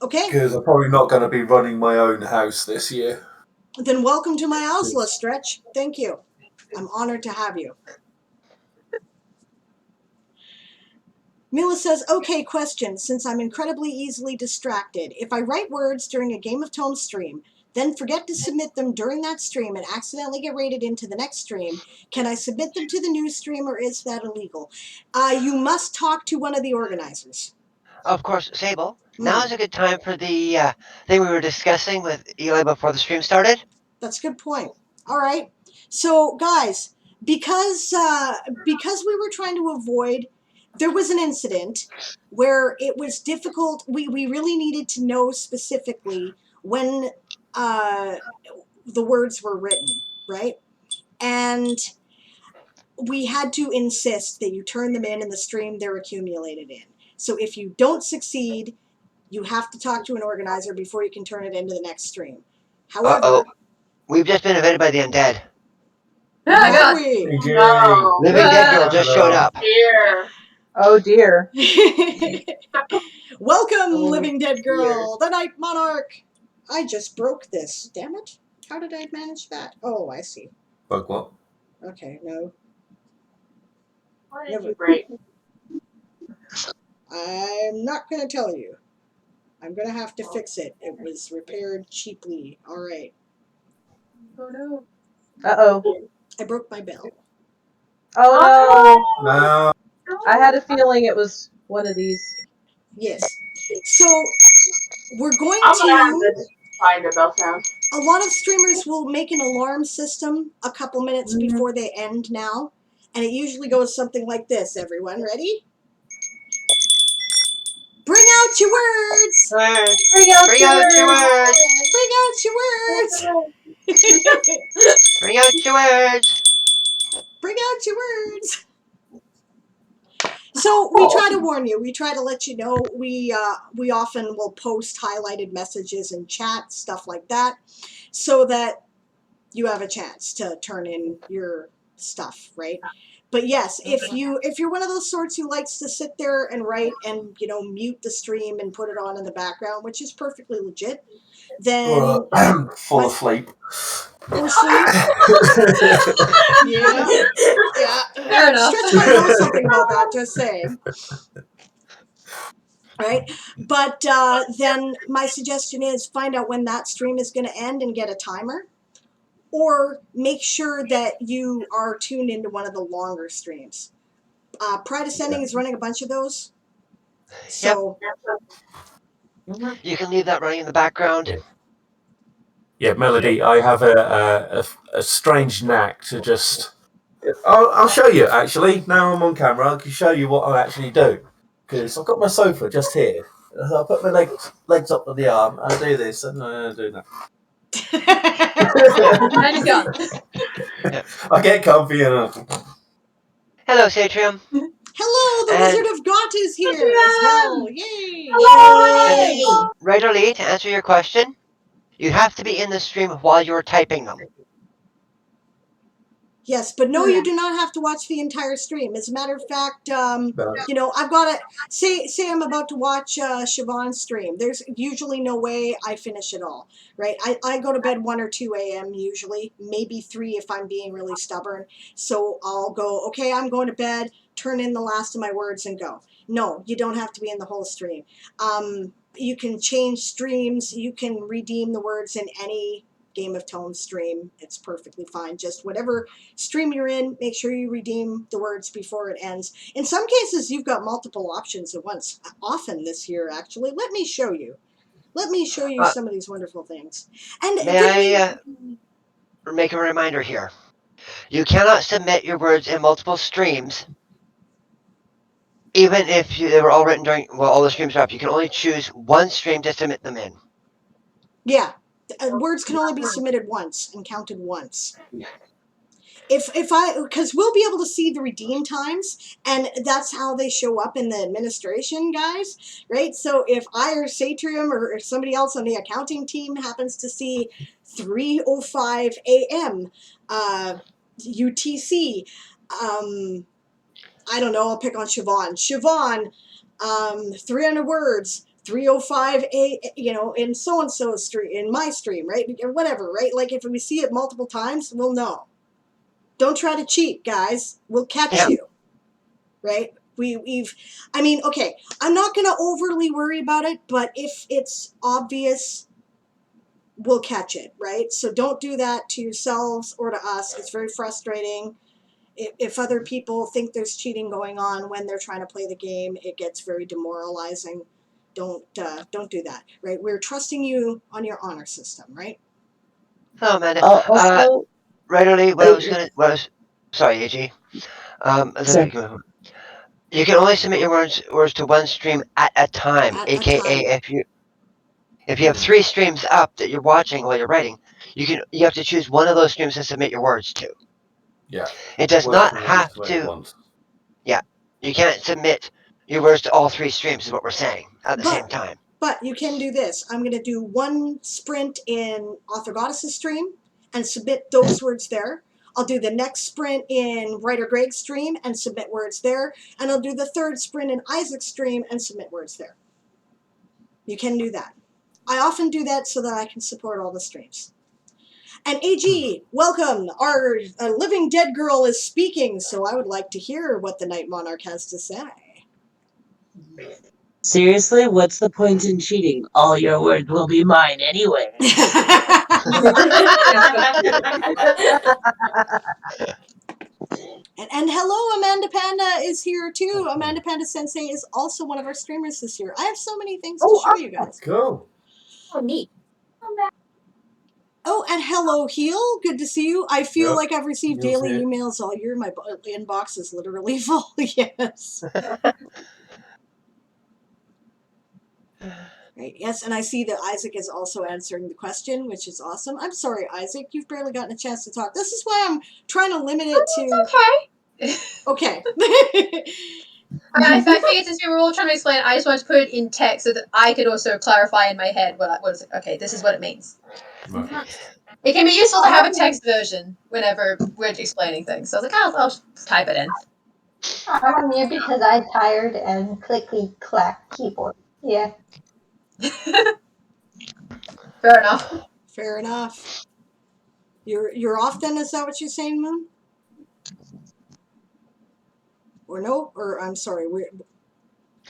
Okay, Because I'm probably not going to be running my own house this year. then welcome to my Ausla, Stretch. Thank you. I'm honored to have you. Mila says, okay, question. Since I'm incredibly easily distracted, if I write words during a Game of Tomes stream, then forget to submit them during that stream and accidentally get rated into the next stream, can I submit them to the new stream or is that illegal? You must talk to one of the organizers. Of course, Sable. Now is a good time for the thing we were discussing with Eli before the stream started. That's a good point. All right. So, guys, because we were trying to avoid, there was an incident where it was difficult. We really needed to know specifically when the words were written, right? And we had to insist that you turn them in the stream they're accumulated in. So if you don't succeed, you have to talk to an organizer before you can turn it into the next stream. However, we've just been invaded by the undead. Oh my god. we? No. Living Dead Girl just showed up. Dear. Oh dear. Welcome, Oh, Living Dead Girl, the Night Monarch. I just broke this. Damn it. How did I manage that? Oh, I see. Bug what? Okay, no. What did you break? I'm not going to tell you. I'm going to have to fix it. It was repaired cheaply. All right. Oh no. Uh-oh. I broke my bell. Oh no. No. I had a feeling it was one of these. Yes. So we're going I'm gonna have to. to find the bell sound. A lot of streamers will make an alarm system a couple minutes before they end now. And it usually goes something like this. Everyone ready? Bring out your words! Bring out your words! Bring out your words! Bring out your words! Bring out your words! So we try to warn you. We try to let you know. We often will post highlighted messages in chat, stuff like that, so that you have a chance to turn in your stuff, right? But yes, if you're one of those sorts who likes to sit there and write and mute the stream and put it on in the background, which is perfectly legit, then Fall asleep. or sleep. Yeah, yeah. Fair enough. Stretch might know something about that. Just saying. Right, but then my suggestion is find out when that stream is going to end and get a timer, or make sure that you are tuned into one of the longer streams. Pride Ascending is running a bunch of those. So You can leave that running in the background. Yeah, Melody, I have a strange knack to just. I'll show you actually. Now I'm on camera, I can show you what I actually do. Because I've got my sofa just here. So I put my legs up on the arm, and I do this, and I do that. And it's gone. I get comfy and Hello, Satrium. hello, the And- Wizard of Gaunt is here as well. Yay! And Writer Lee, to answer your question, you have to be in the stream while you're typing them. Yes, but no, you do not have to watch the entire stream. As a matter of fact, I've got to say I'm about to watch Siobhan's stream. There's usually no way I finish it all, right? I go to bed 1 or 2 a.m. usually, maybe 3 if I'm being really stubborn. So I'll go, okay, I'm going to bed, turn in the last of my words and go. No, you don't have to be in the whole stream. You can change streams. You can redeem the words in any Game of Tomes stream. It's perfectly fine. Just whatever stream you're in, make sure you redeem the words before it ends. In some cases, you've got multiple options at once. Often this year, actually. Let me show you. Let me show you some of these wonderful things. And May I make a reminder here? You cannot submit your words in multiple streams, even if they were all written during all the streams are up. You can only choose one stream to submit them in. yeah, words can only be submitted once and counted once. Because we'll be able to see the redeem times, and that's how they show up in the administration, guys, right? So if I or Satrium or somebody else on the accounting team happens to see 3:05 a.m. UTC, I don't know, I'll pick on Siobhan. Siobhan, 300 words, 3:05 in so-and-so stream, in my stream, right? Or whatever, right? Like if we see it multiple times, we'll know. Don't try to cheat, guys. We'll catch you, right? Okay, I'm not going to overly worry about it, but if it's obvious, we'll catch it, right? So don't do that to yourselves or to us. It's very frustrating. If other people think there's cheating going on when they're trying to play the game, it gets very demoralizing. Don't do that, right? We're trusting you on your honor system, right? Oh, man. Also, Writer Lee, sorry, AG. You can only submit your words to one stream at a time, aka if you have 3 streams up that you're watching while you're writing, you have to choose one of those streams to submit your words to. Yeah. It does Words not can only have submit to. once. Yeah, you can't submit your words to all 3 streams. Is what we're saying at the same time. But you can do this. I'm going to do one sprint in Author Goddess's stream and submit those words there. I'll do the next sprint in Writer Greg's stream and submit words there. And I'll do the third sprint in Isaac's stream and submit words there. You can do that. I often do that so that I can support all the streams. And AG, welcome. Our living dead girl is speaking, so I would like to hear what the Night Monarch has to say. Seriously, what's the point in cheating? All your words will be mine anyway. And hello, Amanda Panda is here too. Amanda Panda Sensei is also one of our streamers this year. I have so many things to show you guys. Cool. Oh, neat. Oh, and hello, Heel. Good to see you. I feel Yep. like I've received Heel's daily here. emails all year. My inbox is literally full. Yes. Right. Yes, and I see that Isaac is also answering the question, which is awesome. I'm sorry, Isaac. You've barely gotten a chance to talk. This is why I'm trying to limit it to... Okay. Okay. I figured since we were all trying to explain, I just wanted to put it in text so that I could also clarify in my head what is it. Okay, this is what it means. It can be useful to have a text version whenever we're explaining things. So I was like, I'll just type it in. I'm on mute because I'm tired and clicky clack keyboard. Yeah. Fair enough. Fair enough. You're off then? Is that what you're saying, Moon? Or no? Or I'm sorry.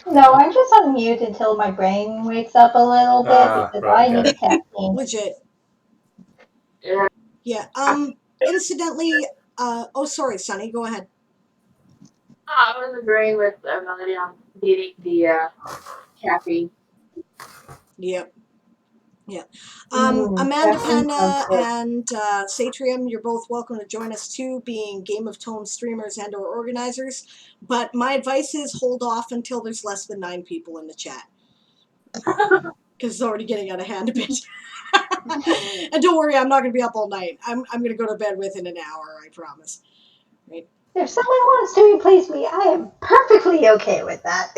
No, I'm just on mute until my brain wakes up a little bit because I need caffeine. Legit. Yeah. Incidentally, oh, sorry, Sonny. Go ahead. I was agreeing with Melody on the caffeine. Yep. Yeah. Amanda Panda and Satrium, you're both welcome to join us too, being Game of Tomes streamers and or organizers. But my advice is hold off until there's less than 9 people in the chat. Because it's already getting out of hand a bit. And don't worry, I'm not going to be up all night. I'm going to go to bed within an hour, I promise. Right? If someone wants to replace me, I am perfectly okay with that.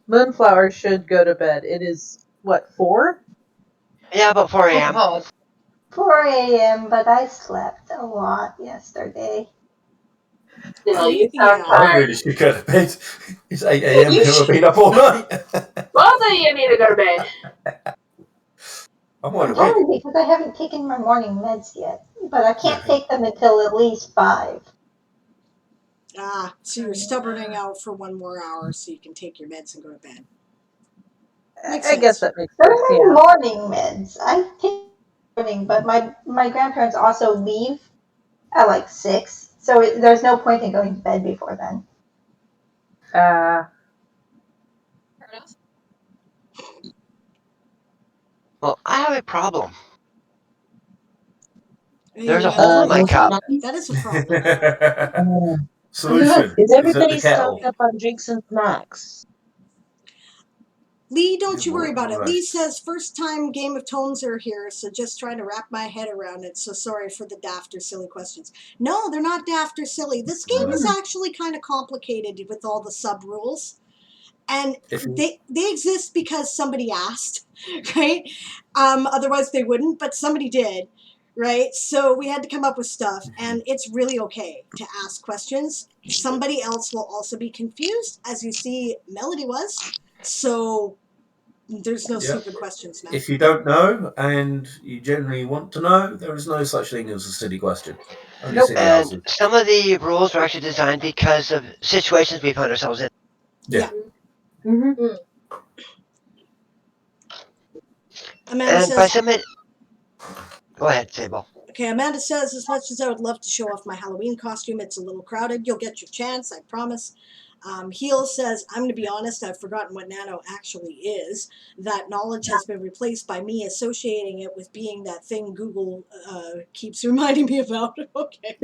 Moonflower should go to bed. It is, what, 4? Yeah, about 4 a.m. 4 a.m., but I slept a lot yesterday. Still, you sound I tired. really should go to bed. It's 8 a.m. and I've been up all night. Both of you need to go to bed. I'm wide awake. Only because I haven't taken my morning meds yet, but I can't take them until at least 5. Ah, so you're stubborning out for 1 more hour so you can take your meds and go to bed. Makes sense. I guess that makes Those sense. are Yeah. morning meds. I take morning, but my grandparents also leave at like 6, so there's no point in going to bed before then. Well, I have a problem. There's You a have hole in my cup. That is a problem. Solution. Is everybody Is that the kettle? stocked up on drinks and snacks? Lee, don't you worry about it. Right. Lee says, first time Game of Tomes are here, so just trying to wrap my head around it. So sorry for the daft or silly questions. No, they're not daft or silly. This game is actually kind of complicated with all the sub-rules. And they exist because somebody asked, right? Otherwise they wouldn't, but somebody did, right? So we had to come up with stuff, and it's really okay to ask questions. Somebody else will also be confused, as you see Melody was. So there's no stupid questions now. If you don't know and you generally want to know, there is no such thing as a silly question. Only silly And answers. some of the rules were actually designed because of situations we found ourselves in. Yeah. Mm-hmm. Amanda And says, by some go ahead, Sable. okay, Amanda says, as much as I would love to show off my Halloween costume, it's a little crowded. You'll get your chance, I promise. Heel says, I'm going to be honest, I've forgotten what nano actually is. That knowledge has been replaced by me associating it with being that thing Google keeps reminding me about. Okay.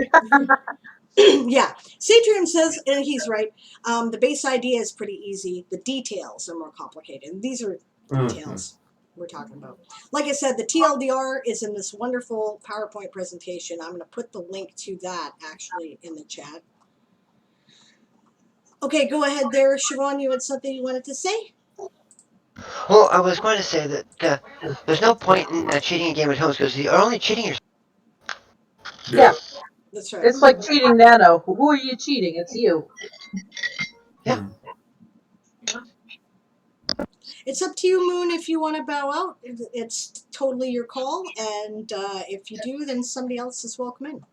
Yeah. Satrium says, and he's right, the base idea is pretty easy. The details are more complicated. And these are details. we're talking about. Like I said, the TLDR is in this wonderful PowerPoint presentation. I'm going to put the link to that actually in the chat. Okay, go ahead there, Siobhan. You had something you wanted to say? Well, I was going to say that there's no point in cheating a game of Tomes because you're only cheating yourself. Yeah. That's right. It's like cheating Nano. Who are you cheating? It's you. Yeah. It's up to you, Moon, if you want to bow out. It's totally your call. And if you do, then somebody else is welcome in.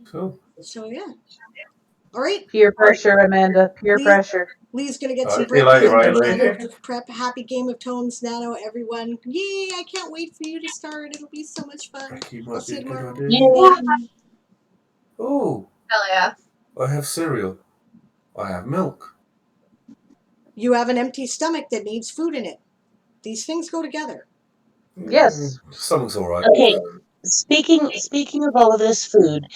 Cool. So, yeah. All right. Peer pressure, Amanda. Peer pressure. Lee's going to get All some right, see you later, breakfast Riley. and prep. Happy Game of Tomes, Nano, everyone. Yay, I can't wait for you to start. It'll be so much fun. I'll see you tomorrow. Oh, Hell yeah. I have cereal. I have milk. You have an empty stomach that needs food in it. These things go together. Yes. Stomach's all right. Okay, speaking of all of this food,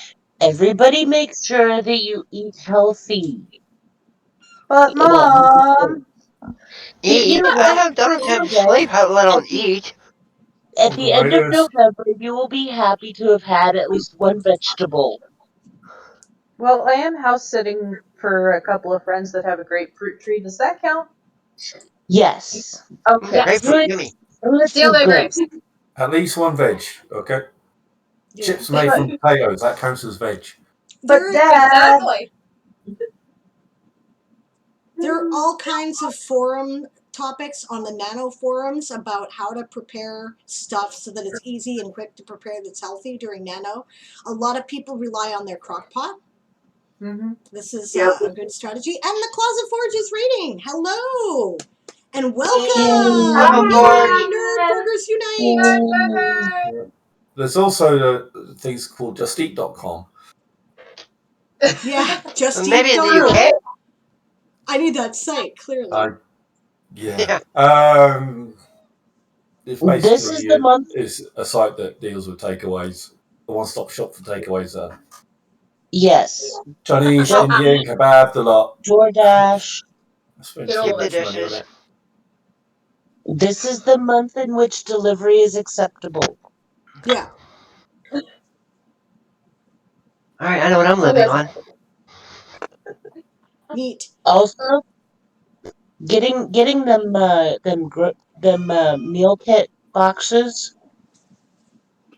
everybody make sure that you eat healthy. But Well, Mom, Eat? I have done enough time to sleep, let alone eat. At the end of November, you will be happy to have had at least one vegetable. well, I am house sitting for a couple of friends that have a grapefruit tree. Does that count? Yes. Okay. Grapefruit, yummy. Steal their grapes. At least one veg, okay? Yeah. Chips made from potatoes, that counts as veg. But Dad, Exactly. There are all kinds of forum topics on the Nano forums about how to prepare stuff so that it's easy and quick to prepare that's healthy during Nano. A lot of people rely on their crock pot. This is a good strategy. And the Closet Forge is rating. Hello. And welcome. Welcome, Forge. Nerd Burgers Unite. There's also things called justeat.com. Yeah, just Maybe in the UK? I need that site, clearly. Yeah. It's This is the month. is a site that deals with takeaways. A one-stop shop for takeaways. Yes. Chinese, Indian, kebab, the lot. DoorDash. Spend Skip too the much money on dishes. it. This is the month in which delivery is acceptable. Yeah. All right, I know what I'm living on. Neat. Also, getting them meal kit boxes.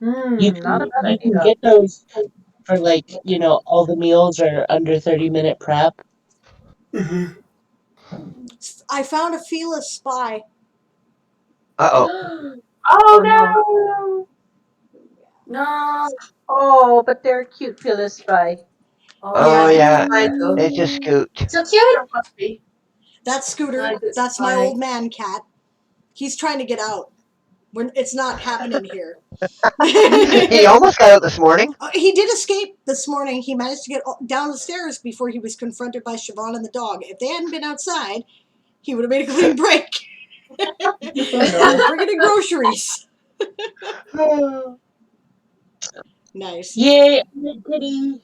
not a bad You can idea. get those for all the meals are under 30-minute prep. I found a Fila spy. Uh-oh. Oh no! No. Oh, but they're cute, Phyllis Spy. Oh, yeah. I know. It just scooped. So cute. That's Scooter. That's my old man cat. He's trying to get out. It's not happening here. He almost got out this morning. He did escape this morning. He managed to get down the stairs before he was confronted by Siobhan and the dog. If they hadn't been outside, he would have made a clean break. Bringing in groceries. Nice. Yay, kitty.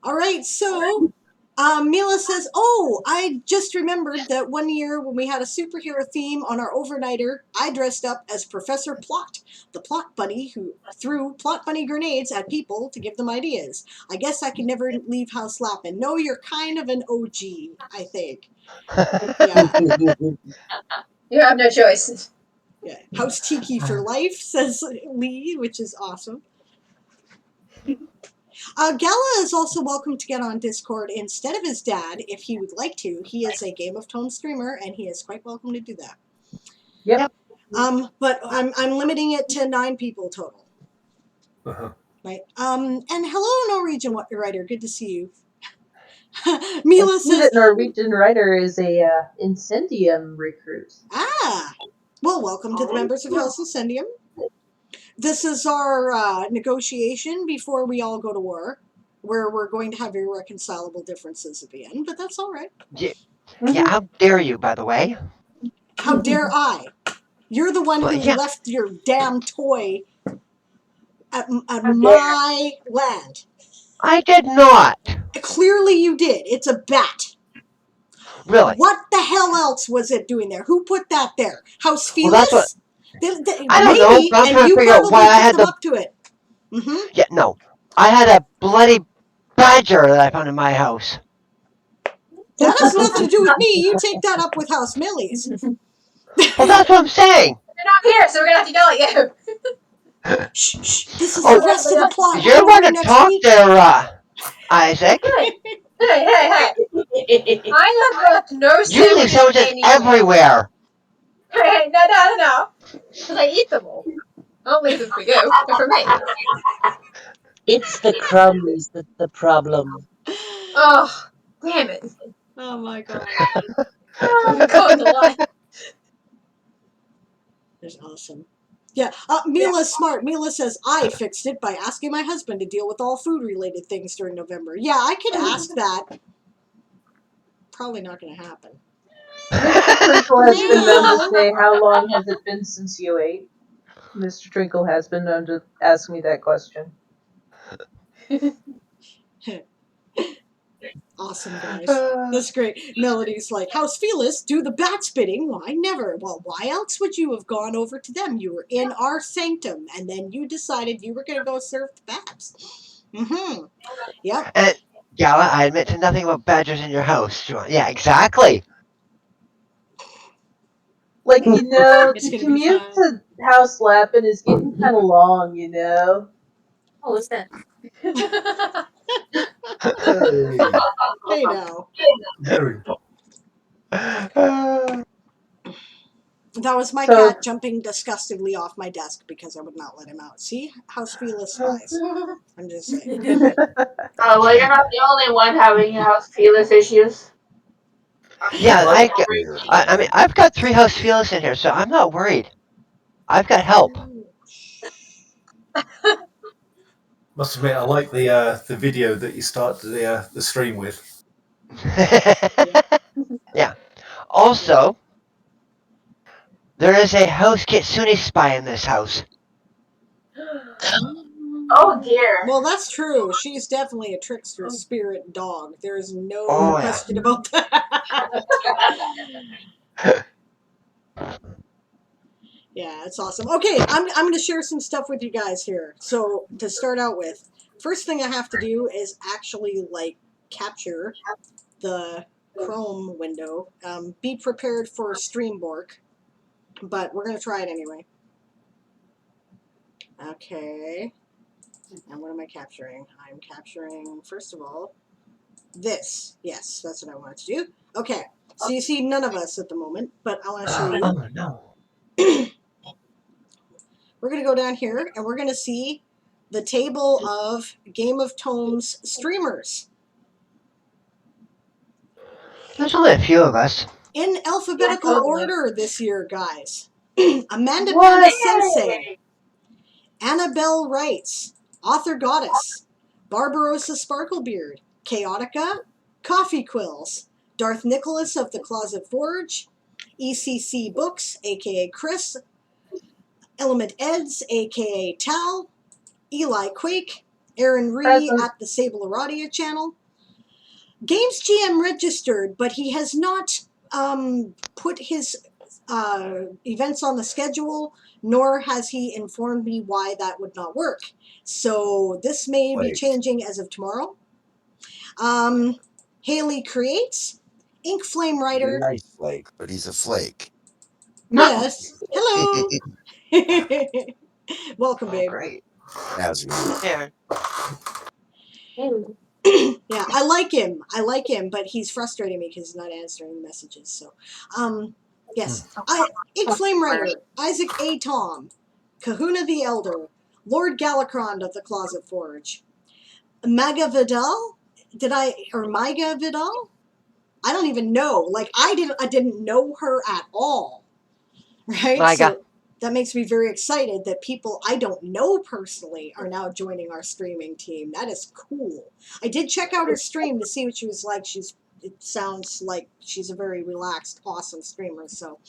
All right, so Mila says, oh, I just remembered that one year when we had a superhero theme on our overnighter, I dressed up as Professor Plot, the plot bunny who threw plot bunny grenades at people to give them ideas. I guess I can never leave House Lappin'. No, you're kind of an OG, I think. Yeah. You have no choice. Yeah. House Tiki for life, says Lee, which is awesome. Gala is also welcome to get on Discord instead of his dad if he would like to. He is a Game of Tomes streamer and he is quite welcome to do that. Yep. But I'm limiting it to 9 people total. Right. And hello, Norwegian writer. Good to see you. Mila says that Norwegian writer is a Incendium recruit. Well, welcome to the members of House Incendium. This is our negotiation before we all go to war, where we're going to have irreconcilable differences at the end, but that's all right. Yeah, how dare you, by the way? How dare I? You're the one who left your damn toy at my land. I did not. Clearly you did. It's a bat. Really? What the hell else was it doing there? Who put that there? House Well, that's what Felis? I don't know. Maybe, But I'm and trying to you figure out why probably I put had them the. up to it. Mm-hmm. Yeah, no, I had a bloody badger that I found in my house. That has nothing to do with me. You take that up with House Millie's. Well, that's what I'm saying. You're not here, so we're gonna have to yell at you. Shh, shh. This is Oh, the rest of the plot. We'll you're go over going it to next talk week. there, Isaac. Hey. I have left no You leave sandwiches sandwiches anywhere. everywhere. Hey, no. Because I eat them all. I don't leave them for you. They're for me. It's the crumbs that's the problem. Oh, damn it. Oh my god. Oh, God, the lie. That's awesome. Yeah, Mila's smart. Mila says, I fixed it by asking my husband to deal with all food-related things during November. Yeah, I could ask that. Probably not going to happen. Mr. Trinkle has been known to No. say, how long has it been since you ate? Mr. Trinkle has been known to ask me that question. Awesome, guys. That's great. Melody's like, House Felis, do the bat spitting. Why never? Well, why else would you have gone over to them? You were in our sanctum, and then you decided you were going to go serve the bats. Mm-hmm. Yep. And Gala, I admit to nothing about badgers in your house. Yeah, exactly. Like, you know, It's to going to be commute fun. to House Lappin is getting kind of long, you know? Oh, what's that? Hey, now. That was my So, cat jumping disgustingly off my desk because I would not let him out. See? House Felis spies. I'm just saying. Oh, well, you're not the only one having House Felis issues. Yeah, I mean, I've got 3 house feelers in here, so I'm not worried. I've got help. Must admit, I like the video that you start the stream with. Yeah. Also, there is a house Kitsune spy in this house. Oh dear. Well, that's true. She's definitely a trickster spirit dog. There's no Oh, yeah. question about that. Yeah, it's awesome. Okay, I'm going to share some stuff with you guys here. So, to start out with, first thing I have to do is actually, like, capture the Chrome window. Be prepared for stream bork, but we're going to try it anyway. Okay. And what am I capturing? I'm capturing, first of all, this. Yes, that's what I wanted to do. Okay, so you see none of us at the moment, but I want to show you. Oh, no. We're going to go down here, and we're going to see the table of Game of Tomes streamers. There's only a few of us. In alphabetical order this year, guys. Amanda What? Panda Sensei, Annabelle Wrights, Author Goddess, Barbarossa Sparklebeard, Chaotica, Coffee Quills, Darth Nicholas of the Closet Forge, ECC Books, aka Chris, Element Eds, aka Tal, Eli Quake, Aaron Ree at the Sable Aradia channel. Games GM registered, but he has not put his events on the schedule, nor has he informed me why that would not work. So this may be changing as of tomorrow. Haley Creates, Ink Flame Writer. Nice flake, but he's a flake. Yes. Hello. Welcome, babe. Great. As Here. Yeah, I like him, but he's frustrating me because he's not answering the messages. So, yes, Ink Flame Writer, Isaac A. Tom, Kahuna the Elder, Lord Galacrond of the Closet Forge, Maga Vidal. Myga Vidal? I don't even know. Like I didn't know her at all. Right? My God. So that makes me very excited that people I don't know personally are now joining our streaming team. That is cool. I did check out her stream to see what she was like. It sounds like she's a very relaxed, awesome streamer. So,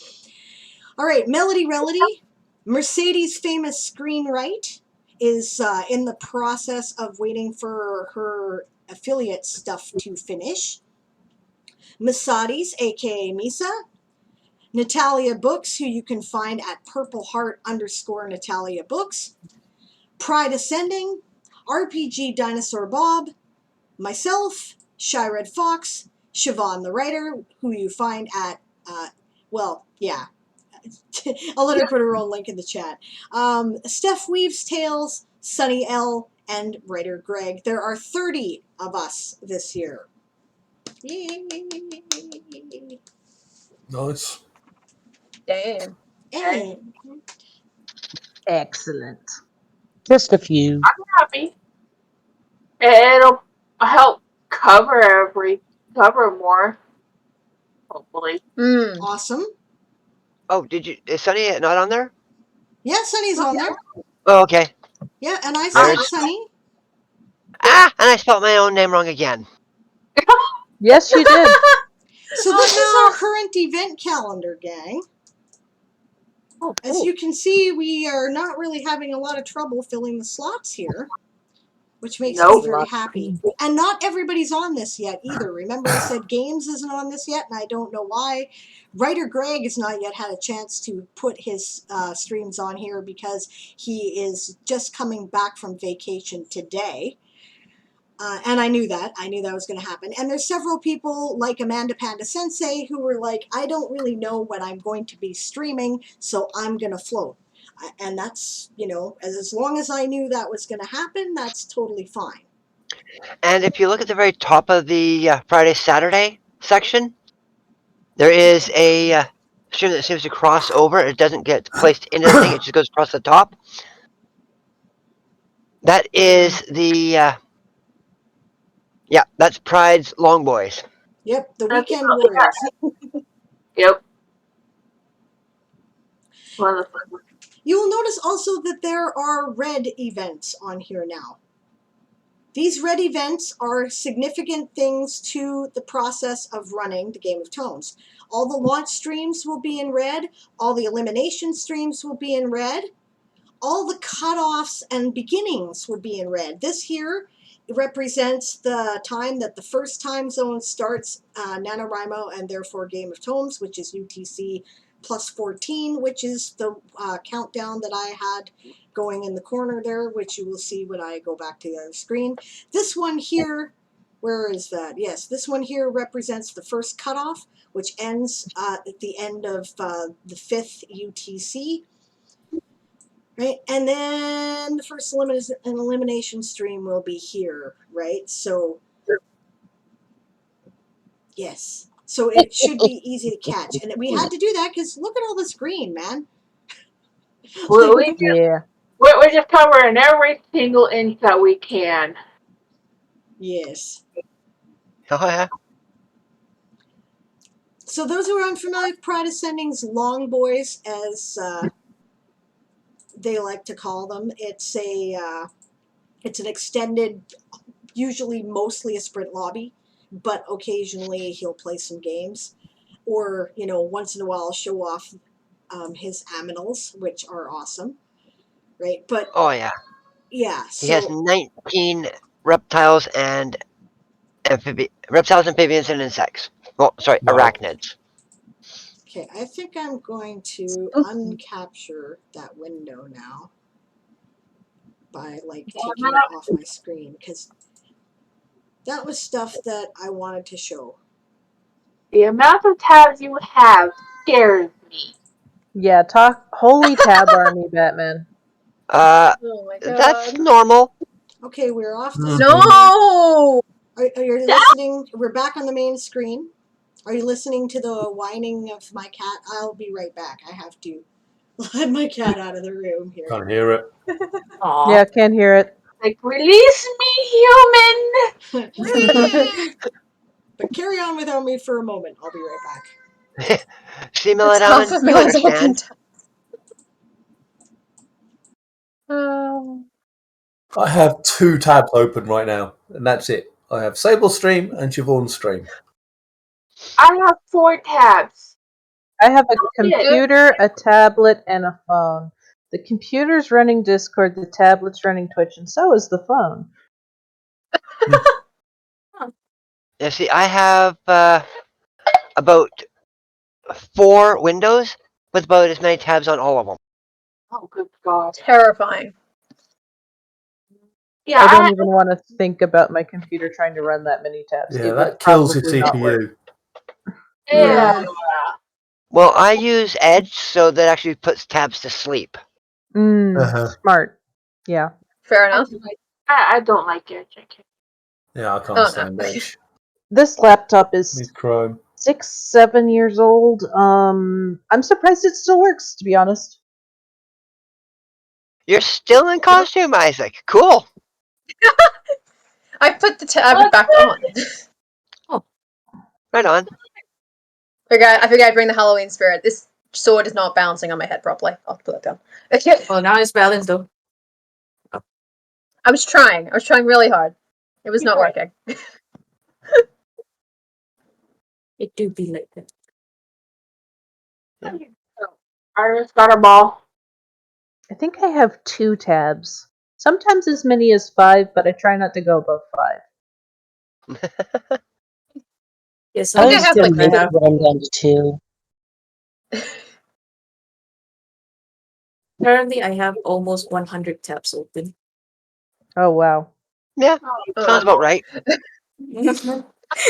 all right, Melody Relody, Mercedes famous screenwrite, is in the process of waiting for her affiliate stuff to finish. Misatis, aka Misa, Natalia Books, who you can find at purpleheart_Natalia Books, Pride Ascending, RPG Dinosaur Bob, myself, Shy Red Fox, Siobhan the Writer, who you find at, I'll let her put her own link in the chat. Steph Weaves Tales, Sunny L, and writer Greg. There are 30 of us this year. Yay! Nice. Damn. And Excellent. Just a few. I'm happy. It'll help cover more, hopefully. Awesome. Oh, is Sunny not on there? Yeah, Sunny's on there. Oh, okay. Yeah, and I said There's Sunny. and I spelled my own name wrong again. Yes, you did. So this is our current event calendar, gang. As you can see, we are not really having a lot of trouble filling the slots here, which makes me very happy. And not everybody's on this yet either. Remember I said Games isn't on this yet, and I don't know why. Writer Greg has not yet had a chance to put his streams on here because he is just coming back from vacation today. And I knew that. I knew that was going to happen. And there's several people like Amanda Panda Sensei who were like, I don't really know what I'm going to be streaming, so I'm going to float. And that's, as long as I knew that was going to happen, that's totally fine. And if you look at the very top of the Friday Saturday section, there is a stream that seems to cross over. It doesn't get placed into the thing; it just goes across the top. That is that's Pride's Long Boys. Yep, the Weekend Warriors. Yep. You will notice also that there are red events on here now. These red events are significant things to the process of running the Game of Tomes. All the launch streams will be in red. All the elimination streams will be in red. All the cutoffs and beginnings will be in red. This here represents the time that the first time zone starts NaNoWriMo and therefore Game of Tomes, which is UTC plus 14, which is the countdown that I had going in the corner there, which you will see when I go back to the other screen. This one here, where is that? Yes, this one here represents the first cutoff, which ends at the end of the 5th UTC. Right, and then the first elimination stream will be here, right? So, yes. So it should be easy to catch. And we had to do that because look at all this green, man. We're just covering every single inch that we can. Yes. Oh, yeah. So those who are unfamiliar with Pride Ascending's Long Boys, as they like to call them, it's an extended, usually mostly a sprint lobby, but occasionally he'll play some games. Or, once in a while show off his aminals, which are awesome, right? But oh yeah, so he has 19 reptiles and amphibians, and insects. Well, sorry, arachnids. Okay, I think I'm going to uncapture that window now by taking it off my screen because that was stuff that I wanted to show. The amount of tabs you have scares me. Yeah, holy tab army, Batman. Oh my God. That's normal. Okay, we're off the screen. No! Are you listening? We're back on the main screen. Are you listening to the whining of my cat? I'll be right back. I have to let my cat out of the room here. Can't hear it. Aww. Yeah, can't hear it. Like, release me, human! But carry on without me for a moment. I'll be right back. See, Melodon, you understand. I have 2 tabs open right now, and that's it. I have Sable Stream and Siobhan Stream. I have 4 tabs. I have a computer, a tablet, and a phone. The computer's running Discord, the tablet's running Twitch, and so is the phone. Yeah, see, I have about 4 windows with about as many tabs on all of them. Oh, good God. Terrifying. Yeah, I don't even want to think about my computer trying to run that many tabs. Yeah, It would that kills your probably not work. CPU. yeah. Well, I use Edge, so that actually puts tabs to sleep. Smart. Yeah. Fair enough. I don't like it. I can't. Yeah, I can't Oh, no. stand Edge. This laptop is Need Chrome. 6-7 years old. I'm surprised it still works, to be honest. You're still in costume, Isaac. Cool. I put the tab back on. Right on. I figured I'd bring the Halloween spirit. This sword is not balancing on my head properly. I'll put that down. Well, now it's balanced though. I was trying. I was trying really hard. It was not working. It do be like that. Iris got a ball. I think I have 2 tabs. Sometimes as many as 5, but I try not to go above 5. Yes, I think I was have gonna like make it run down to 2. currently I have almost 100 tabs open. Oh wow. Yeah, sounds about right. Just for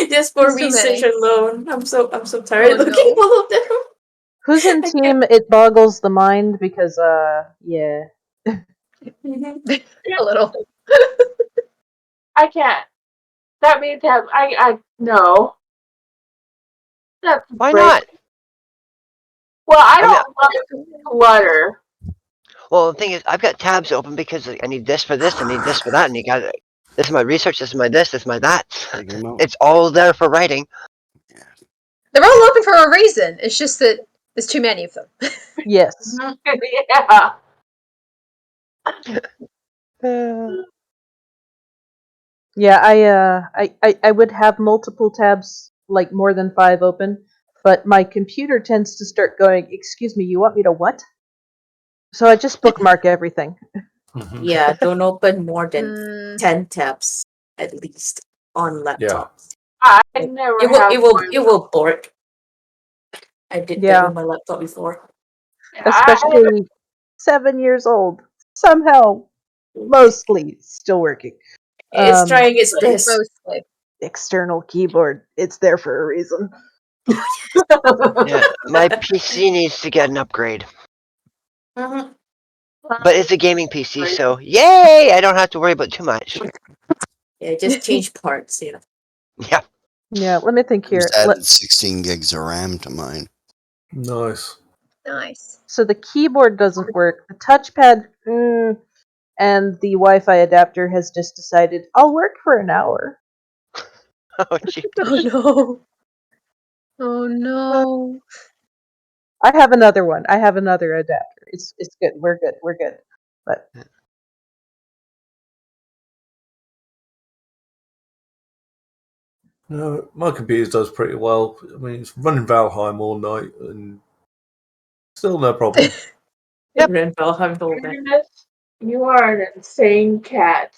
That's too research many. alone. I'm so tired looking no. all of them. Who's in team? It boggles the mind because yeah. A little. I can't. That means I no. That's Why great. not? Well, I I mean, don't like clutter. well, the thing is, I've got tabs open because I need this for this, I need this for that, and you got this is my research, this is my this is my that. It's all there for writing. They're all open for a reason. It's just that there's too many of them. Yes. Yeah. Yeah, I would have multiple tabs, like more than 5 open, but my computer tends to start going, "Excuse me, you want me to what?" So I just bookmark everything. Yeah, don't open more than 10 tabs at least on laptops. I never It will have it will it will bork. I did that Yeah. with my laptop before. Especially 7 years old. Somehow, mostly still working. It's trying its best. Mostly. External keyboard. It's there for a reason. Yeah, my PC needs to get an upgrade. Mhm. But it's a gaming PC, so yay! I don't have to worry about too much. Yeah, just change parts, yeah. Yeah. Yeah, let me think I here. just added 16 gigs of RAM to mine. Nice. Nice. So the keyboard doesn't work. The touchpad, and the Wi-Fi adapter has just decided I'll work for an hour. Oh, gee. Oh no. Oh no. I have another one. I have another adapter. It's good. We're good. We're good. But No, my computer does pretty well. I mean, it's running Valheim all night and still no problem. Yep. Ren Valheim whole night. Ernest, you are an insane cat.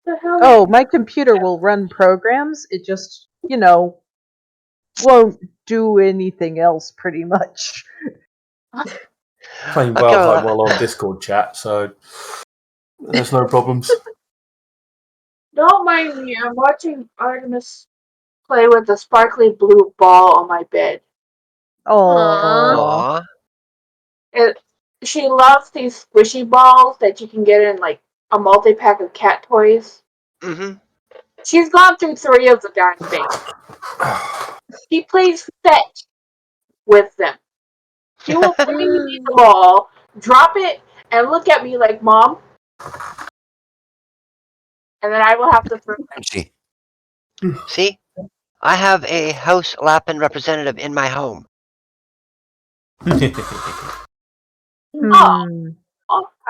The hell? oh, my computer will run programs. It just, won't do anything else pretty much. Playing Okay, Valheim well, while on Discord chat, so there's no problems. Don't mind me. I'm watching Artemis play with the sparkly blue ball on my bed. Oh. She loves these squishy balls that you can get in like a multi-pack of cat toys. Mm-hmm. She's gone through 3 of the darn things. She plays fetch with them. She will bring me the ball, drop it, and look at me like, "Mom," and then I will have to throw it. See, I have a house Lapin representative in my home. I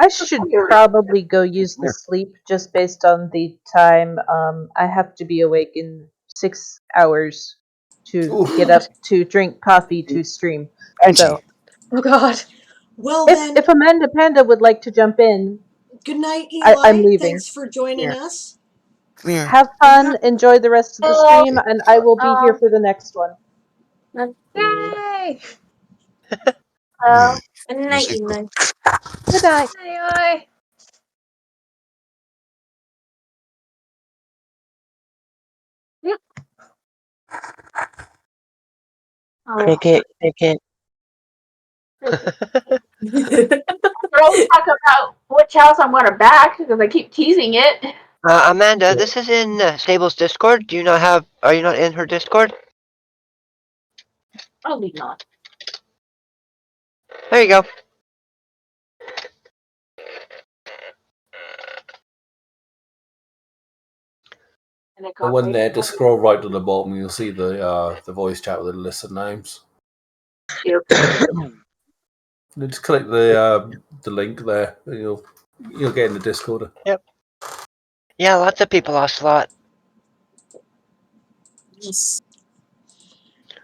should probably go use the sleep just based on the time. I have to be awake in 6 hours to get up to drink coffee to stream. So, Oh God. Well then, if Amanda Panda would like to jump in, good night, Eli. I'm leaving. Thanks for joining us. Have fun, enjoy the rest of the stream, and I will be here for the next one. Yay! Well, good night, Eli. Good night. Bye. Yep. Cricket, cricket. We're always talk about which house I'm gonna back because I keep teasing it. Amanda, this is in Stable's Discord. Do you not have? Are you not in her Discord? Probably not. There you go. But when there, just scroll right to the bottom, you'll see the voice chat with a list of names. Yep. Just click the link there, and you'll get in the Discord. Yep. Yeah, lots of people lost a lot. Yes.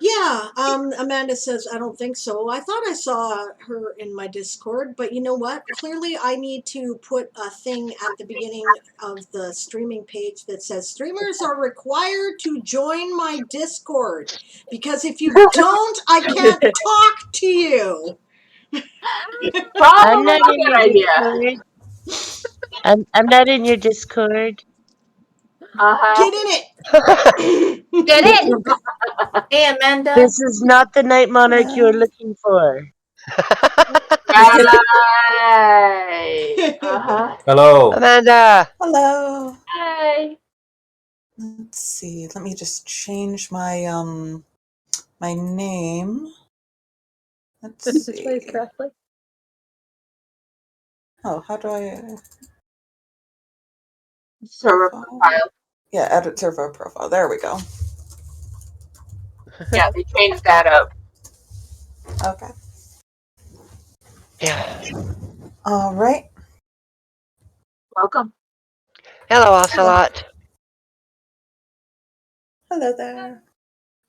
Yeah, Amanda says, I don't think so. I thought I saw her in my Discord, but you know what? Clearly, I need to put a thing at the beginning of the streaming page that says streamers are required to join my Discord. Because if you don't, I can't talk to you. I'm Probably not a in good your idea. Discord. I'm not in your Discord. Get in it. Get This in. is, Hey, Amanda. this is not the Night Monarch you're looking for. Right. Hello. Amanda. Hello. Hi. Let's see. Let me just change my my name. Let's Did it see. display correctly? Oh, how do I Server profile. Yeah, edit server profile. There we go. Yeah, they changed that up. Okay. Yeah. All right. Welcome. Hello, Ocelot. Hello there.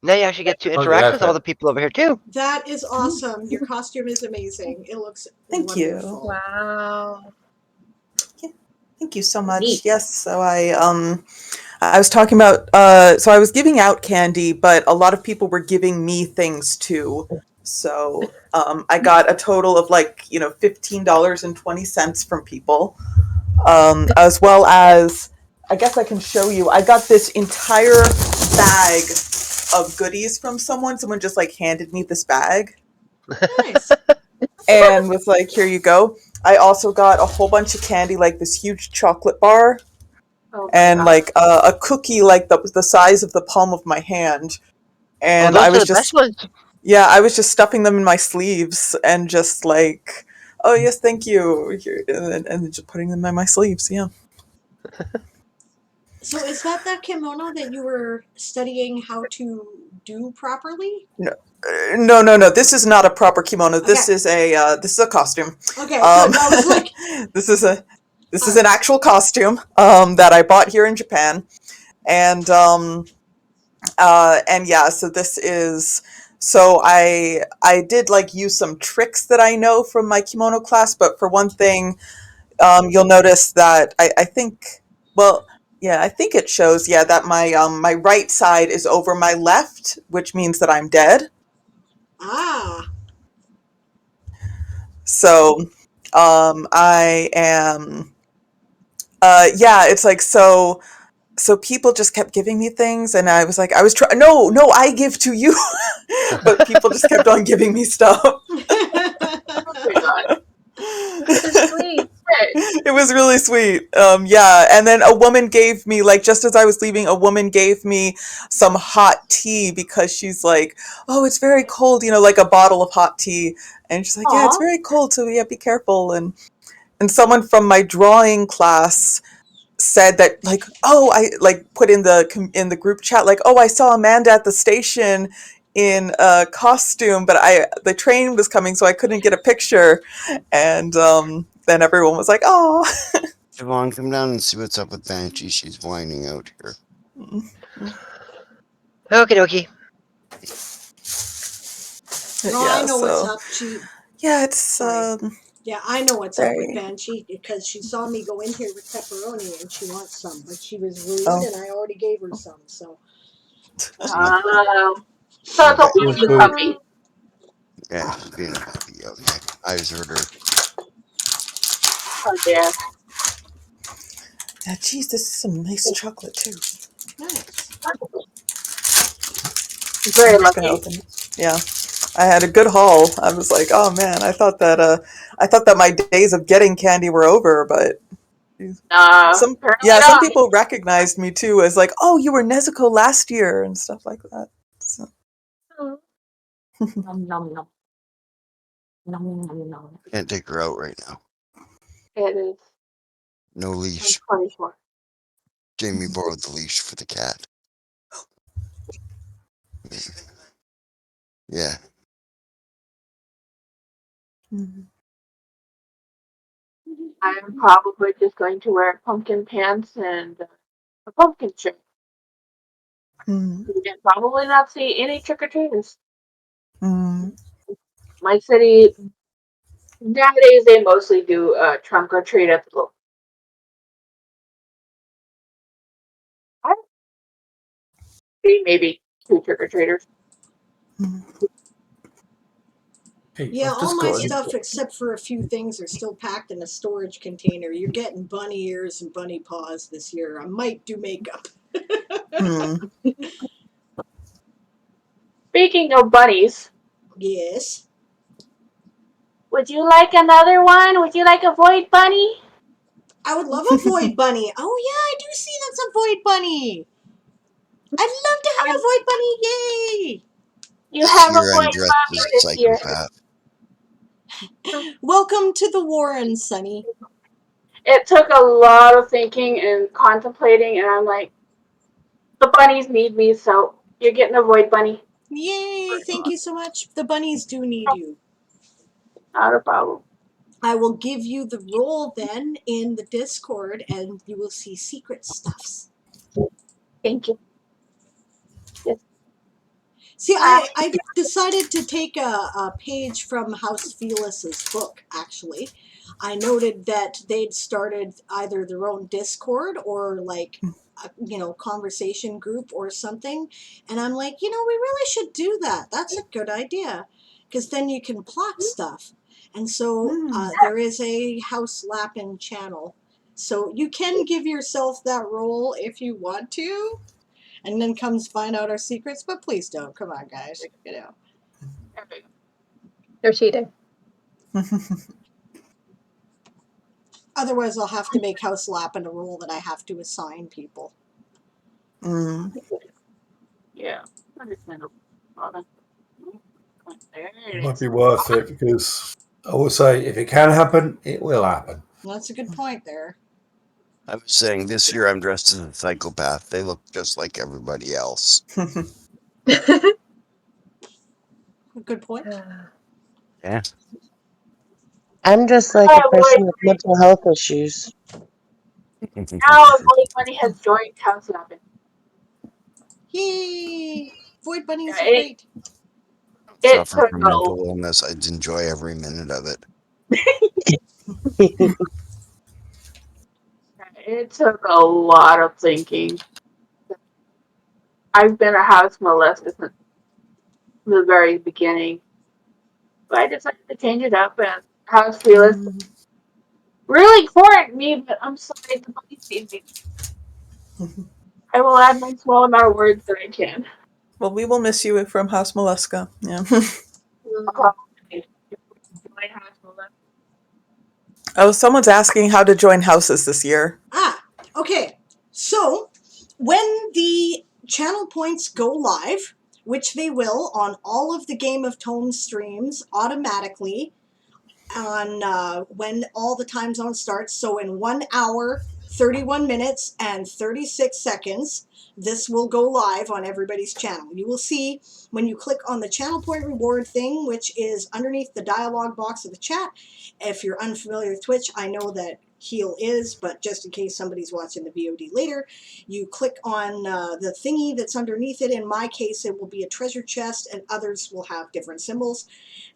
Now you actually get to Oh, interact yeah, with all the people over here too. That is awesome. Your costume is amazing. It looks Thank wonderful. you. Wow. Thank you so much. Neat. Yes, so I was talking about so I was giving out candy, but a lot of people were giving me things too. So I got a total of $15.20 from people. As well as I guess I can show you. I got this entire bag of goodies from someone. Someone just handed me this bag. Nice. And was like, here you go. I also got a whole bunch of candy, like this huge chocolate bar, and a cookie like the size of the palm of my hand. And those are the best ones. Yeah, I was just stuffing them in my sleeves and just like, oh yes, thank you, and just putting them in my sleeves. Yeah. So is that kimono that you were studying how to do properly? No. This is not a proper kimono. This is a costume. Okay, good. I was like, this is an actual costume that I bought here in Japan, and yeah. So this is. So I did use some tricks that I know from my kimono class, but for one thing, you'll notice that I think, well, yeah, I think it shows, that my right side is over my left, which means that I'm dead. Ah. So, I am, it's like, so people just kept giving me things, and I was like, no, I give to you, but people just kept on giving me stuff. That's sweet. It was really sweet. Yeah. And then a woman gave me, just as I was leaving, a woman gave me some hot tea because she's like, oh, it's very cold, like a bottle of hot tea. And she's like, yeah, it's very cold. So yeah, be careful. And someone from my drawing class said that oh, I put in the group chat, oh, I saw Amanda at the station in a costume, but the train was coming, so I couldn't get a picture. And then everyone was like, oh. Siobhan, come down and see what's up with Banshee. She's whining out here. Okie dokie. I know what's up. It's yeah, I know what's up with very- Banshee because she saw me go in here with pepperoni and she wants some, but she was rude Oh. and I already gave her some. So So it's a Okay. walking puppy. Yeah, being a puppy. Okay. I just heard her. Oh yeah. Yeah, geez, this is some nice chocolate too. Nice. Very I'm just gonna lucky. open it. Yeah. I had a good haul. I was like, oh man, I thought that my days of getting candy were over, but Apparently some not. people recognized me too as like, oh, you were Nezuko last year and stuff like that. So. Nom nom nom. Nom nom nom. Can't take her out right now. It is No leash. 24. Jamie borrowed the leash for the cat. Yeah. I'm probably just going to wear pumpkin pants and a pumpkin shirt. Mm. You can probably not see any trick or treaters. Mm. My city nowadays they mostly do trunk or treat at the local. I see maybe 2 trick or treaters. Hey, Yeah, I've all just my got stuff except for a few things are still packed in a storage container. You're getting bunny ears and bunny paws this year. I might do makeup. Mm. Speaking of bunnies, Yes. would you like another one? Would you like a void bunny? I would love a void bunny. Oh yeah, I do see that's a void bunny. I'd love to have a void bunny. Yay! You This have a year I'm void dressed bunny as a this year. psychopath. Welcome to the Warren, Sonny. It took a lot of thinking and contemplating, and I'm like, the bunnies need me, so you're getting a void bunny. Yay! Thank you so much. The bunnies do need you. Not a problem. I will give you the role then in the Discord, and you will see secret stuffs. Thank you. Yes. See, I decided to take a page from House Felis's book, actually. I noted that they'd started either their own Discord or like, conversation group or something. And I'm like, we really should do that. That's a good idea. Because then you can plot stuff. And so there is a House Lappin channel. So you can give yourself that role if you want to and then comes find out our secrets, but please don't. Come on, guys. They're cheating. Otherwise, I'll have to make House Lappin a rule that I have to assign people. Mm. Yeah. Understandable. There It it might is. be worth it because I would say if it can happen, it will happen. That's a good point there. I was saying this year I'm dressed as a psychopath. They look just like everybody else. Good point. Yeah. I'm just like a person with mental health issues. Now a void bunny has joined House Lappin. Yay! Void bunnies are It, great. it Suffer took from a mental illness. I'd enjoy every minute of it. it took a lot of thinking. I've been a house molester since the very beginning. But I decided to change it up and House Felis really courted me, but I'm sorry the bunnies need me. I will add my small amount of words that I can. Well, we will miss you from House Mollusca. Yeah. Oh, someone's asking how to join houses this year. Okay. So, when the channel points go live, which they will on all of the Game of Tomes streams automatically, on when all the time zone starts. So in 1 hour, 31 minutes, and 36 seconds, this will go live on everybody's channel. You will see when you click on the channel point reward thing, which is underneath the dialog box of the chat. If you're unfamiliar with Twitch, I know that Heal is, but just in case somebody's watching the VOD later, you click on the thingy that's underneath it. In my case, it will be a treasure chest, and others will have different symbols.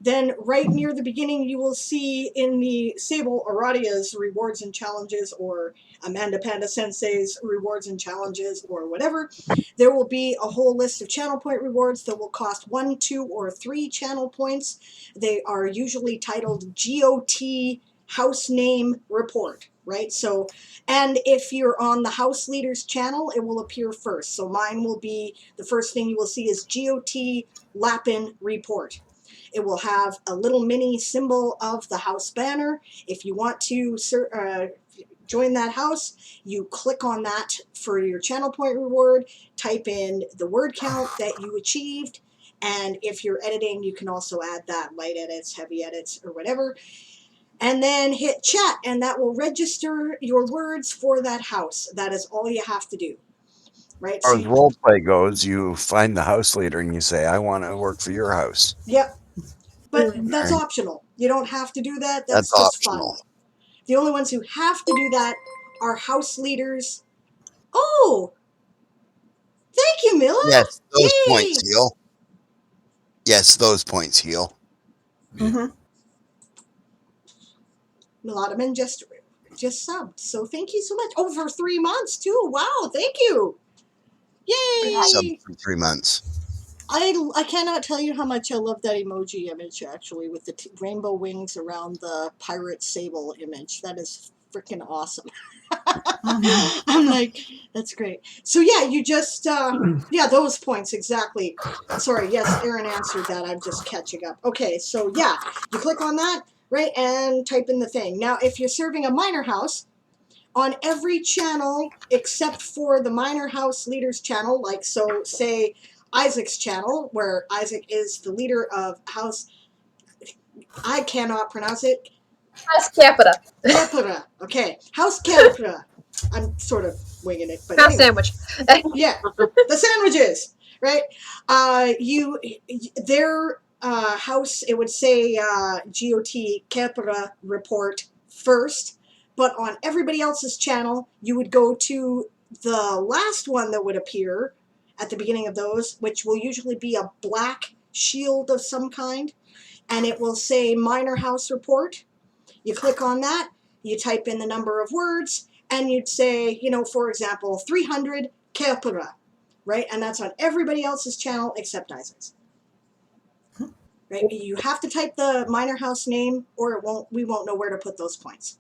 Then right near the beginning, you will see in the Sable Aradia's rewards and challenges or Amanda Panda Sensei's rewards and challenges or whatever, there will be a whole list of channel point rewards that will cost 1, 2, or 3 channel points. They are usually titled GOT House Name Report, right? So, and if you're on the House Leaders channel, it will appear first. So mine will be, the first thing you will see is GOT Lapin Report. It will have a little mini symbol of the house banner. If you want to join that house, you click on that for your channel point reward, type in the word count that you achieved, and if you're editing, you can also add that, light edits, heavy edits, or whatever, and then hit chat, and that will register your words for that house. That is all you have to do, right? As far as role play goes, you find the house leader and you say, I want to work for your house. Yep. But that's Right. optional. You don't have to do that. That's Just optional. fun. The only ones who have to do that are house leaders. Oh, thank you, Milla. Yes, those Yay! points heal. Yes, those points heal. Mm-hmm. Melodiman just subbed, so thank you so much. Oh, for 3 months too. Wow, thank you. Yay! Sub for 3 months. I cannot tell you how much I love that emoji image, actually, with the rainbow wings around the pirate sable image. That is freaking awesome. I'm like, that's great. So yeah, you just, yeah, those points, exactly. Sorry, yes, Aaron answered that. I'm just catching up. Okay, so yeah, you click on that, right, and type in the thing. Now, if you're serving a minor house, on every channel except for the minor house leaders channel, like, so say Isaac's channel, where Isaac is the leader of house, I cannot pronounce it. House Capita. Capita. Okay, House Capita. I'm sort of winging it, but House anyway. sandwich. Yeah, the sandwiches, right? Their house, it would say GOT Capita report first, but on everybody else's channel, you would go to the last one that would appear at the beginning of those, which will usually be a black shield of some kind, and it will say minor house report. You click on that, you type in the number of words, and you'd say, you know, for example, 300 Capura, right? And that's on everybody else's channel except Isaac's. Right? You have to type the minor house name, or we won't know where to put those points.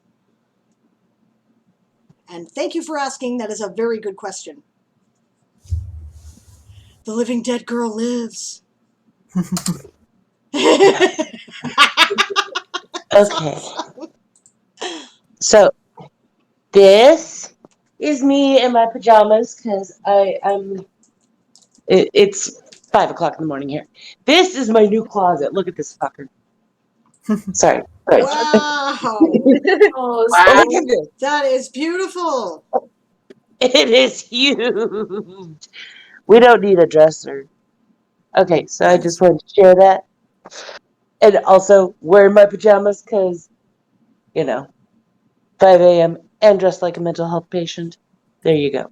And thank you for asking. That is a very good question. The living dead girl lives. Okay. So this is me in my pajamas because it's 5 o'clock in the morning here. This is my new closet. Look at this fucker. Sorry. Wow. Oh, Wow. Look at this. That is beautiful. It is huge. We don't need a dresser. Okay, so I just wanted to share that. And also wearing my pajamas because, 5 a.m. and dressed like a mental health patient. There you go.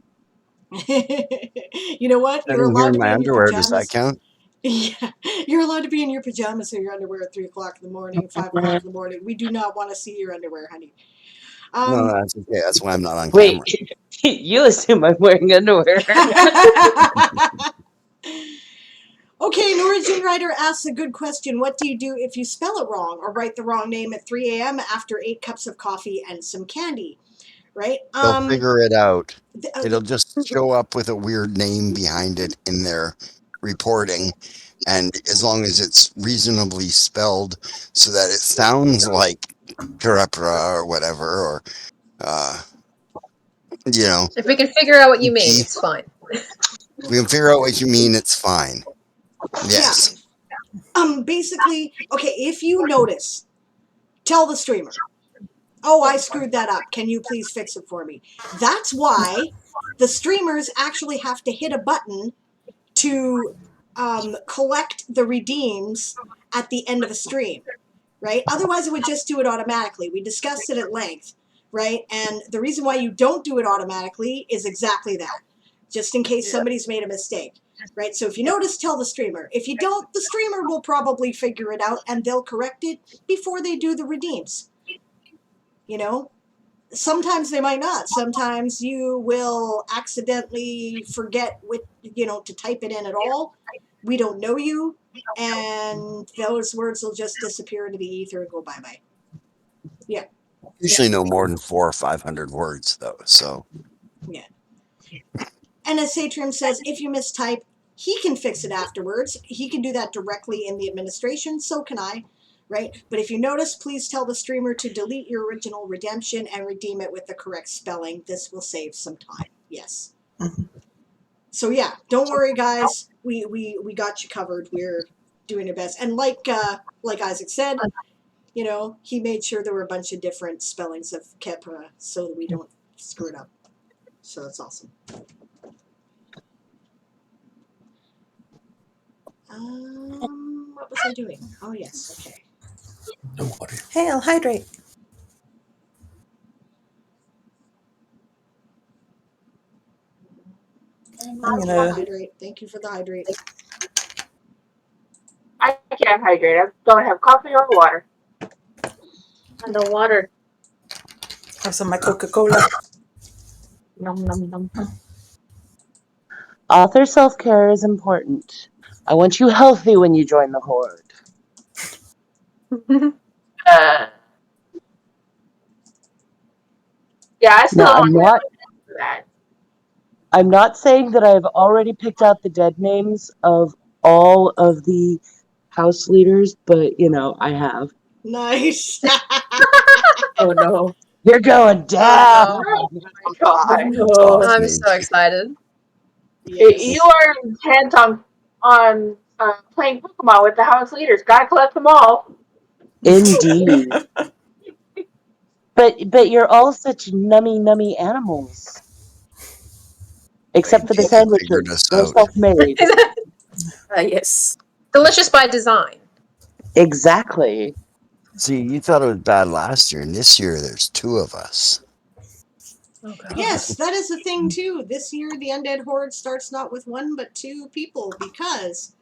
You know what? You're Sitting here allowed in to be my in your underwear, does that pajamas. count? Yeah, you're allowed to be in your pajamas or your underwear at 3 o'clock in the morning, 5 o'clock in the morning. We do not want to see your underwear, honey. No, that's okay. That's why I'm not on Wait, camera. you assume I'm wearing underwear. Okay, Norwegian Writer asks a good question. What do you do if you spell it wrong or write the wrong name at 3 a.m. after 8 cups of coffee and some candy? Right? They'll figure it out. It'll just show up with a weird name behind it in their reporting. And as long as it's reasonably spelled so that it sounds like Karepra or whatever, or, If we can figure out what you mean, it's fine. If we can figure out what you mean, it's fine. Yes. Yeah. Basically, okay, if you notice, tell the streamer, oh, I screwed that up. Can you please fix it for me? That's why the streamers actually have to hit a button to collect the redeems at the end of a stream, right? Otherwise, it would just do it automatically. We discussed it at length, right? And the reason why you don't do it automatically is exactly that, just in case somebody's made a mistake, right? So if you notice, tell the streamer. If you don't, the streamer will probably figure it out and they'll correct it before they do the redeems, you know? Sometimes they might not. Sometimes you will accidentally forget to type it in at all. We don't know you, and those words will just disappear into the ether and go bye bye. Yeah. Usually no more than 400 or 500 words, though. So Yeah. And as Satrim says, if you mistype, he can fix it afterwards. He can do that directly in the administration. So can I. Right? But if you notice, please tell the streamer to delete your original redemption and redeem it with the correct spelling. This will save some time. Yes. So yeah, don't worry, guys. We got you covered. We're doing our best. And like Isaac said, he made sure there were a bunch of different spellings of Kepra so that we don't screw it up. So that's awesome. What was I doing? Oh yes, okay. Hey, I'll hydrate. I'm gonna hydrate. Thank you for the hydrate. I can't hydrate. I don't have coffee or water. And the water. have some of my Coca-Cola. Nom nom nom. Author self-care is important. I want you healthy when you join the Horde. Yeah, I still Now, don't have that. I'm not saying that I've already picked out the dead names of all of the house leaders, but, I have. Nice. Oh no. You're going down! Oh my god. no. I'm so excited. You are intent on playing Pokemon with the house leaders. Gotta collect them all. Indeed. But you're all such nummy animals. Except for the until you figured sandwiches. us They're out. self-made. Yes. Delicious by design. Exactly. See, you thought it was bad last year, and this year there's 2 of us. Oh god. Yes, that is the thing too. This year the Undead Horde starts not with 1 but 2 people because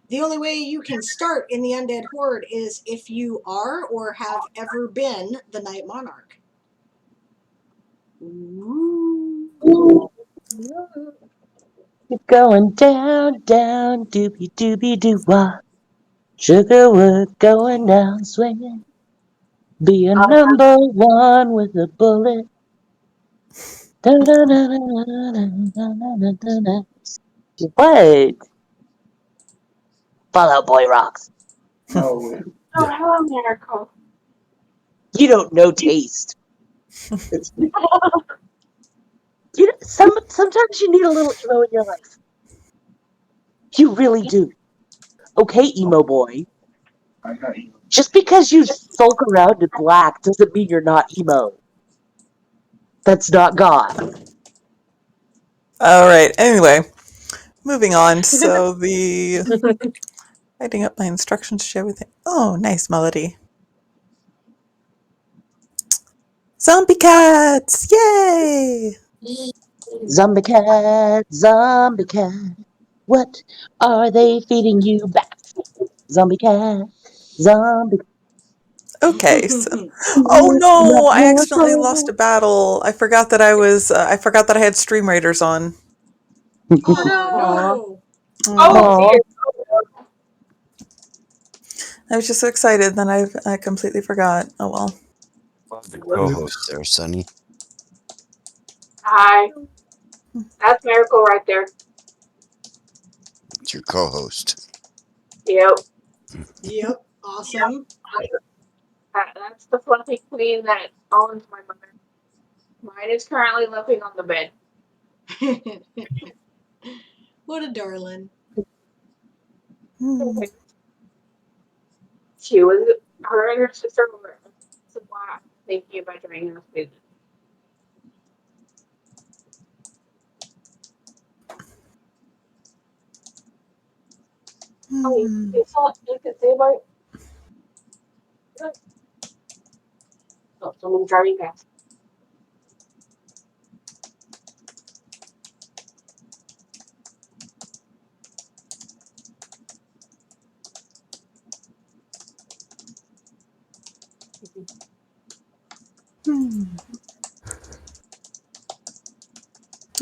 the only way you can start in the Undead Horde is if you are or have ever been the Night Monarch. Ooh. You're going down, doobie doo wah. Sugarwood going down swinging. Be a number 1 with a bullet. What? Fallout Boy rocks. Oh, hello, Miracle. You don't know taste. Sometimes you need a little emo in your life. You really do. Okay, emo boy. Just because you sulk around in black doesn't mean you're not emo. That's not God. All right. Anyway, moving on. So the writing up my instructions, show everything. Oh, nice melody. Zombie cats! Yay! Zombie cat, what are they feeding you back? Zombie cat, zombie. Okay. So, oh no! I accidentally lost a battle. I forgot that I forgot that I had Stream Raiders on. Oh no! Oh dear. I was just so excited, then I completely forgot. Oh well. The co-host there, Sonny. Hi. That's Miracle right there. It's your co-host. Yep. Yep. Awesome. That's the fluffy queen that owns my mother. Mine is currently living on the bed. What a darling. She was her and her sister were thinking about joining us with. Oh, it's not. You can say about. Oh, someone's driving past.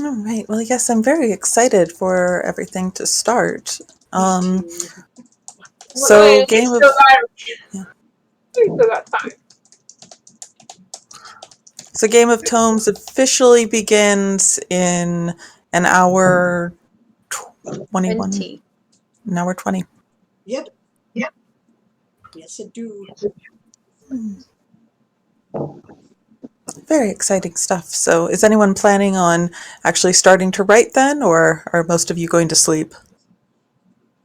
All right. Well, yes, I'm very excited for everything to start. So game of So Game of Tomes officially begins in an hour 21. 20. An hour 20. Yep. Yes, I do. Very exciting stuff. So is anyone planning on actually starting to write then, or are most of you going to sleep?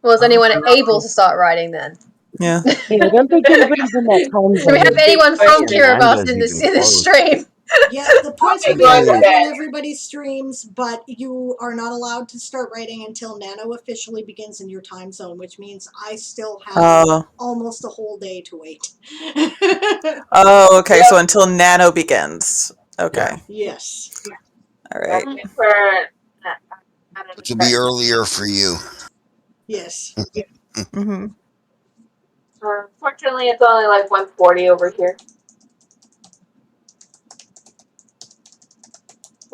Well, is anyone able to start writing then? Yeah. Hey, I don't think anybody's in that time Do we zone. have anyone from Kiribati in Amanda's this stream? Yeah, the points will be added when everybody streams, but you are not allowed to start writing until Nano officially begins in your time zone, which means I still have almost a whole day to wait. Oh, okay. So until Nano begins. Okay. Yes. All right. Which will be earlier for you. Yes. Mm-hmm. Fortunately, it's only like 1:40 over here.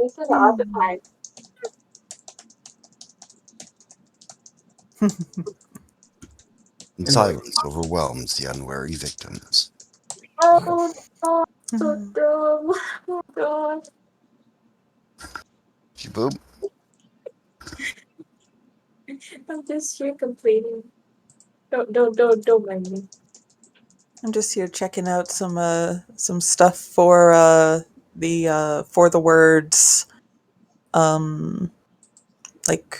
We said all the time. And silence overwhelms the unwary victims. Oh, no, so dumb. Oh, God. She boop. I'm just here complaining. Don't mind me. I'm just here checking out some stuff for the words, like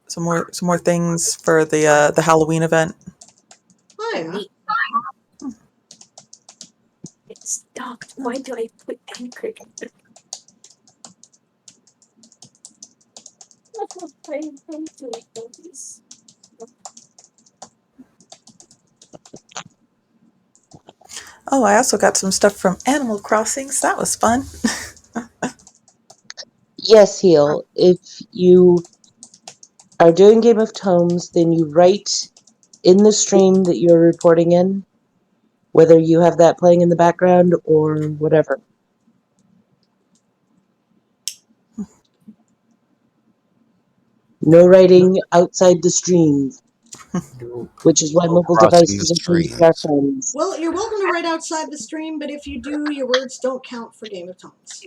some more things for the Halloween event. Oh, yeah. It's docked. Why do I put anchor? I'm doing this. Oh, I also got some stuff from Animal Crossing, so that was fun. Yes, Heel. If you are doing Game of Tomes, then you write in the stream that you're reporting in, whether you have that playing in the background or whatever. No writing outside the stream, which is why mobile Crossing the devices are used by our streams. friends. Well, you're welcome to write outside the stream, but if you do, your words don't count for Game of Tomes.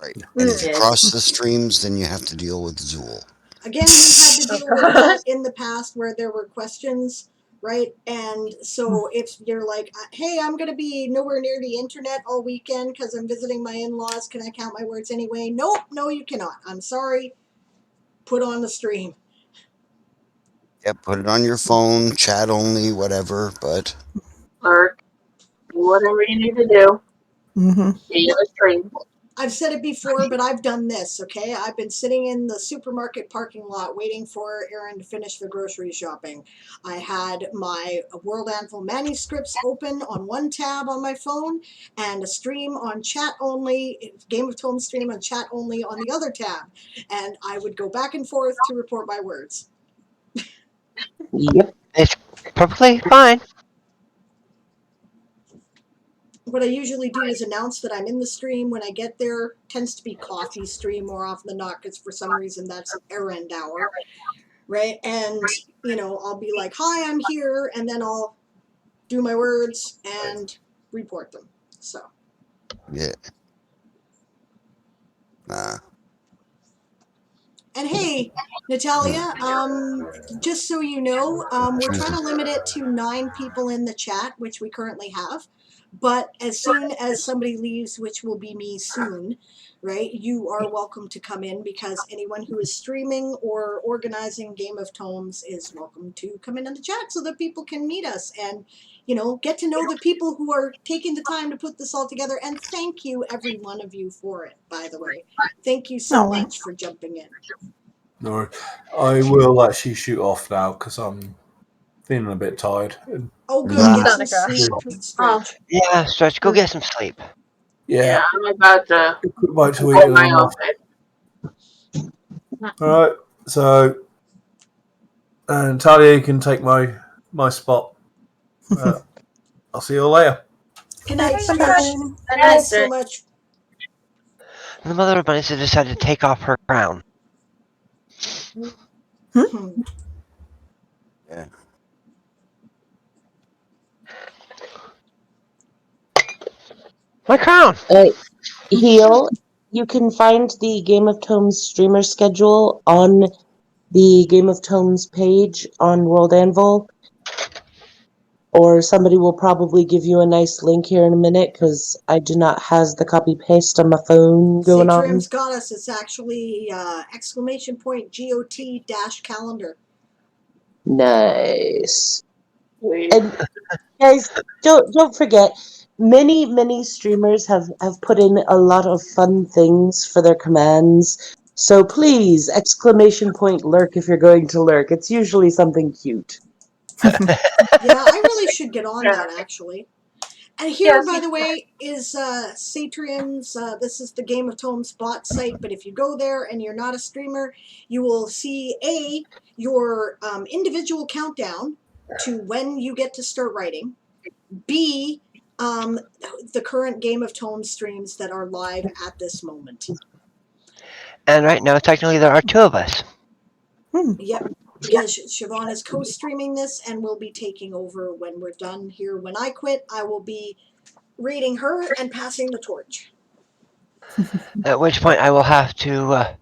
Right. And if you cross the streams, then you have to deal with Zool. Again, we've had to deal with that in the past where there were questions, right? And so if you're like, hey, I'm going to be nowhere near the internet all weekend because I'm visiting my in-laws, can I count my words anyway? Nope, no, you cannot. I'm sorry. Put on the stream. Yep, put it on your phone, chat only, whatever, but... Or do whatever you need to do. Mm-hmm. See the stream. I've said it before, but I've done this, okay? I've been sitting in the supermarket parking lot waiting for Erin to finish the grocery shopping. I had my World Anvil manuscripts open on one tab on my phone and a stream on chat only, Game of Tomes stream on chat only on the other tab. And I would go back and forth to report my words. Yep. It's perfectly fine. What I usually do is announce that I'm in the stream when I get there. Tends to be coffee stream more often than not because for some reason that's errand hour, right? And, you know, I'll be like, hi, I'm here, and then I'll do my words and report them. So. Yeah. Nah. And hey, Natalia, just so you know, we're trying to limit it to 9 people in the chat, which we currently have. But as soon as somebody leaves, which will be me soon, right, you are welcome to come in because anyone who is streaming or organizing Game of Tomes is welcome to come in the chat so that people can meet us and, you know, get to know the people who are taking the time to put this all together. And thank you, every one of you, for it, by the way. Thank you so much for jumping in. No, I will actually shoot off now because I'm feeling a bit tired. Oh, good. Get some sleep, Stretch. Yeah, Stretch, go get some sleep. Yeah, I'm about to about to eat get and my I'm own off. All right, so Talia, you can take my spot. I'll see you all later. Good night, Bye. Stretch. Good night, Thanks so Stretch. much. The mother of bunnies has decided to take off her crown. Yeah. My crown! Heel, you can find the Game of Tomes streamer schedule on the Game of Tomes page on World Anvil. Or somebody will probably give you a nice link here in a minute, because I do not have the copy-paste on my phone going on. Satrim's got us. It's actually !GOT-calendar. Nice. And guys, don't forget, many streamers have put in a lot of fun things for their commands. So please, ! lurk if you're going to lurk. It's usually something cute. Yeah, I really should get on that, actually. And here, by the way, is Satrium's, this is the Game of Tomes bot site, but if you go there and you're not a streamer, you will see, A, your individual countdown to when you get to start writing, B, the current Game of Tomes streams that are live at this moment. And right now, technically, there are 2 of us. Yep, because Siobhan is co-streaming this and will be taking over when we're done here. When I quit, I will be rating her and passing the torch. At which point, I will have to. Well,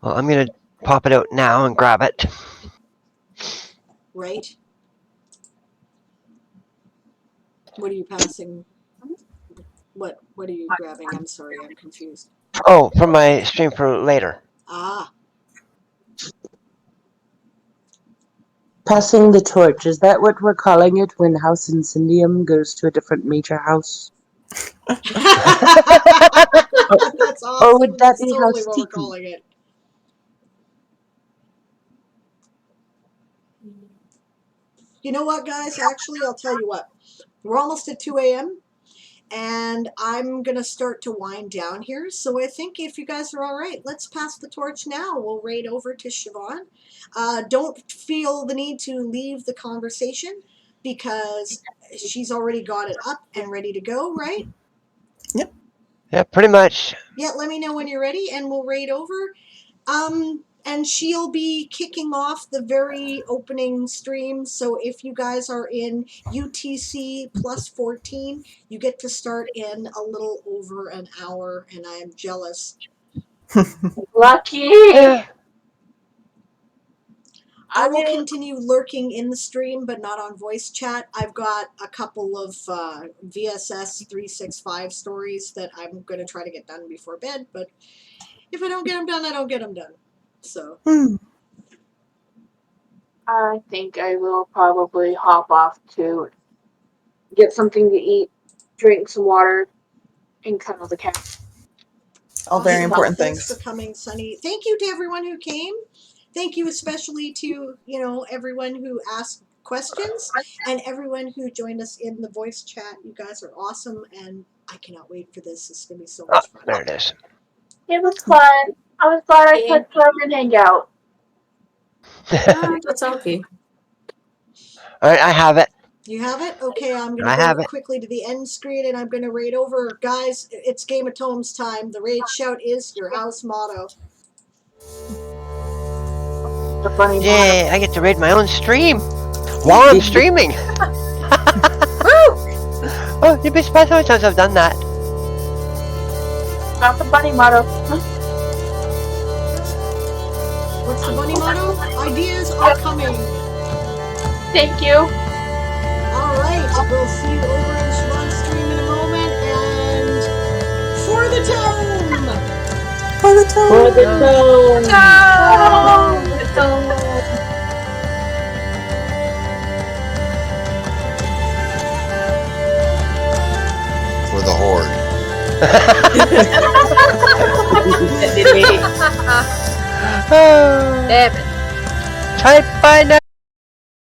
I'm going to pop it out now and grab it. Right? What are you passing? What are you grabbing? I'm sorry, I'm confused. Oh, for my stream for later. Ah. Passing the torch, is that what we're calling it when House Incendium goes to a different major house? That's awesome. Or would that That's be totally House what we're Tiki? calling it. You know what, guys? Actually, I'll tell you what. We're almost at 2 a.m. and I'm going to start to wind down here. So I think if you guys are all right, let's pass the torch now. We'll raid over to Siobhan. Don't feel the need to leave the conversation because she's already got it up and ready to go, right? Yep. Yeah, pretty much. Yeah, let me know when you're ready and we'll raid over. And she'll be kicking off the very opening stream. So if you guys are in UTC plus 14, you get to start in a little over an hour, and I am jealous. Lucky! I will continue lurking in the stream, but not on voice chat. I've got a couple of VSS 365 stories that I'm going to try to get done before bed, but if I don't get them done, I don't get them done. So. I think I will probably hop off to get something to eat, drink some water, and cuddle the cat. All very important Thanks things. for coming, Sunny. Thank you to everyone who came. Thank you especially to, everyone who asked questions and everyone who joined us in the voice chat. You guys are awesome, and I cannot wait for this. It's going to be so much fun. There it is. It was fun. I was glad I could come and hang out. That's okay. Alright, I have it. You have it? Okay, I'm going I to have go it. quickly to the end screen, and I'm going to raid over. Guys, it's Game of Tomes time. The raid shout is your house motto. The funny Yay, I get to raid my own stream while I'm streaming. Oh, you'd be surprised how many times I've done that. Not the bunny motto. What's the bunny motto? Ideas are coming. Thank you. Alright, we'll see you over in Siobhan's stream in a moment, and for the tome! For the tome! For the tome! For the horde. Damn it. Type by now.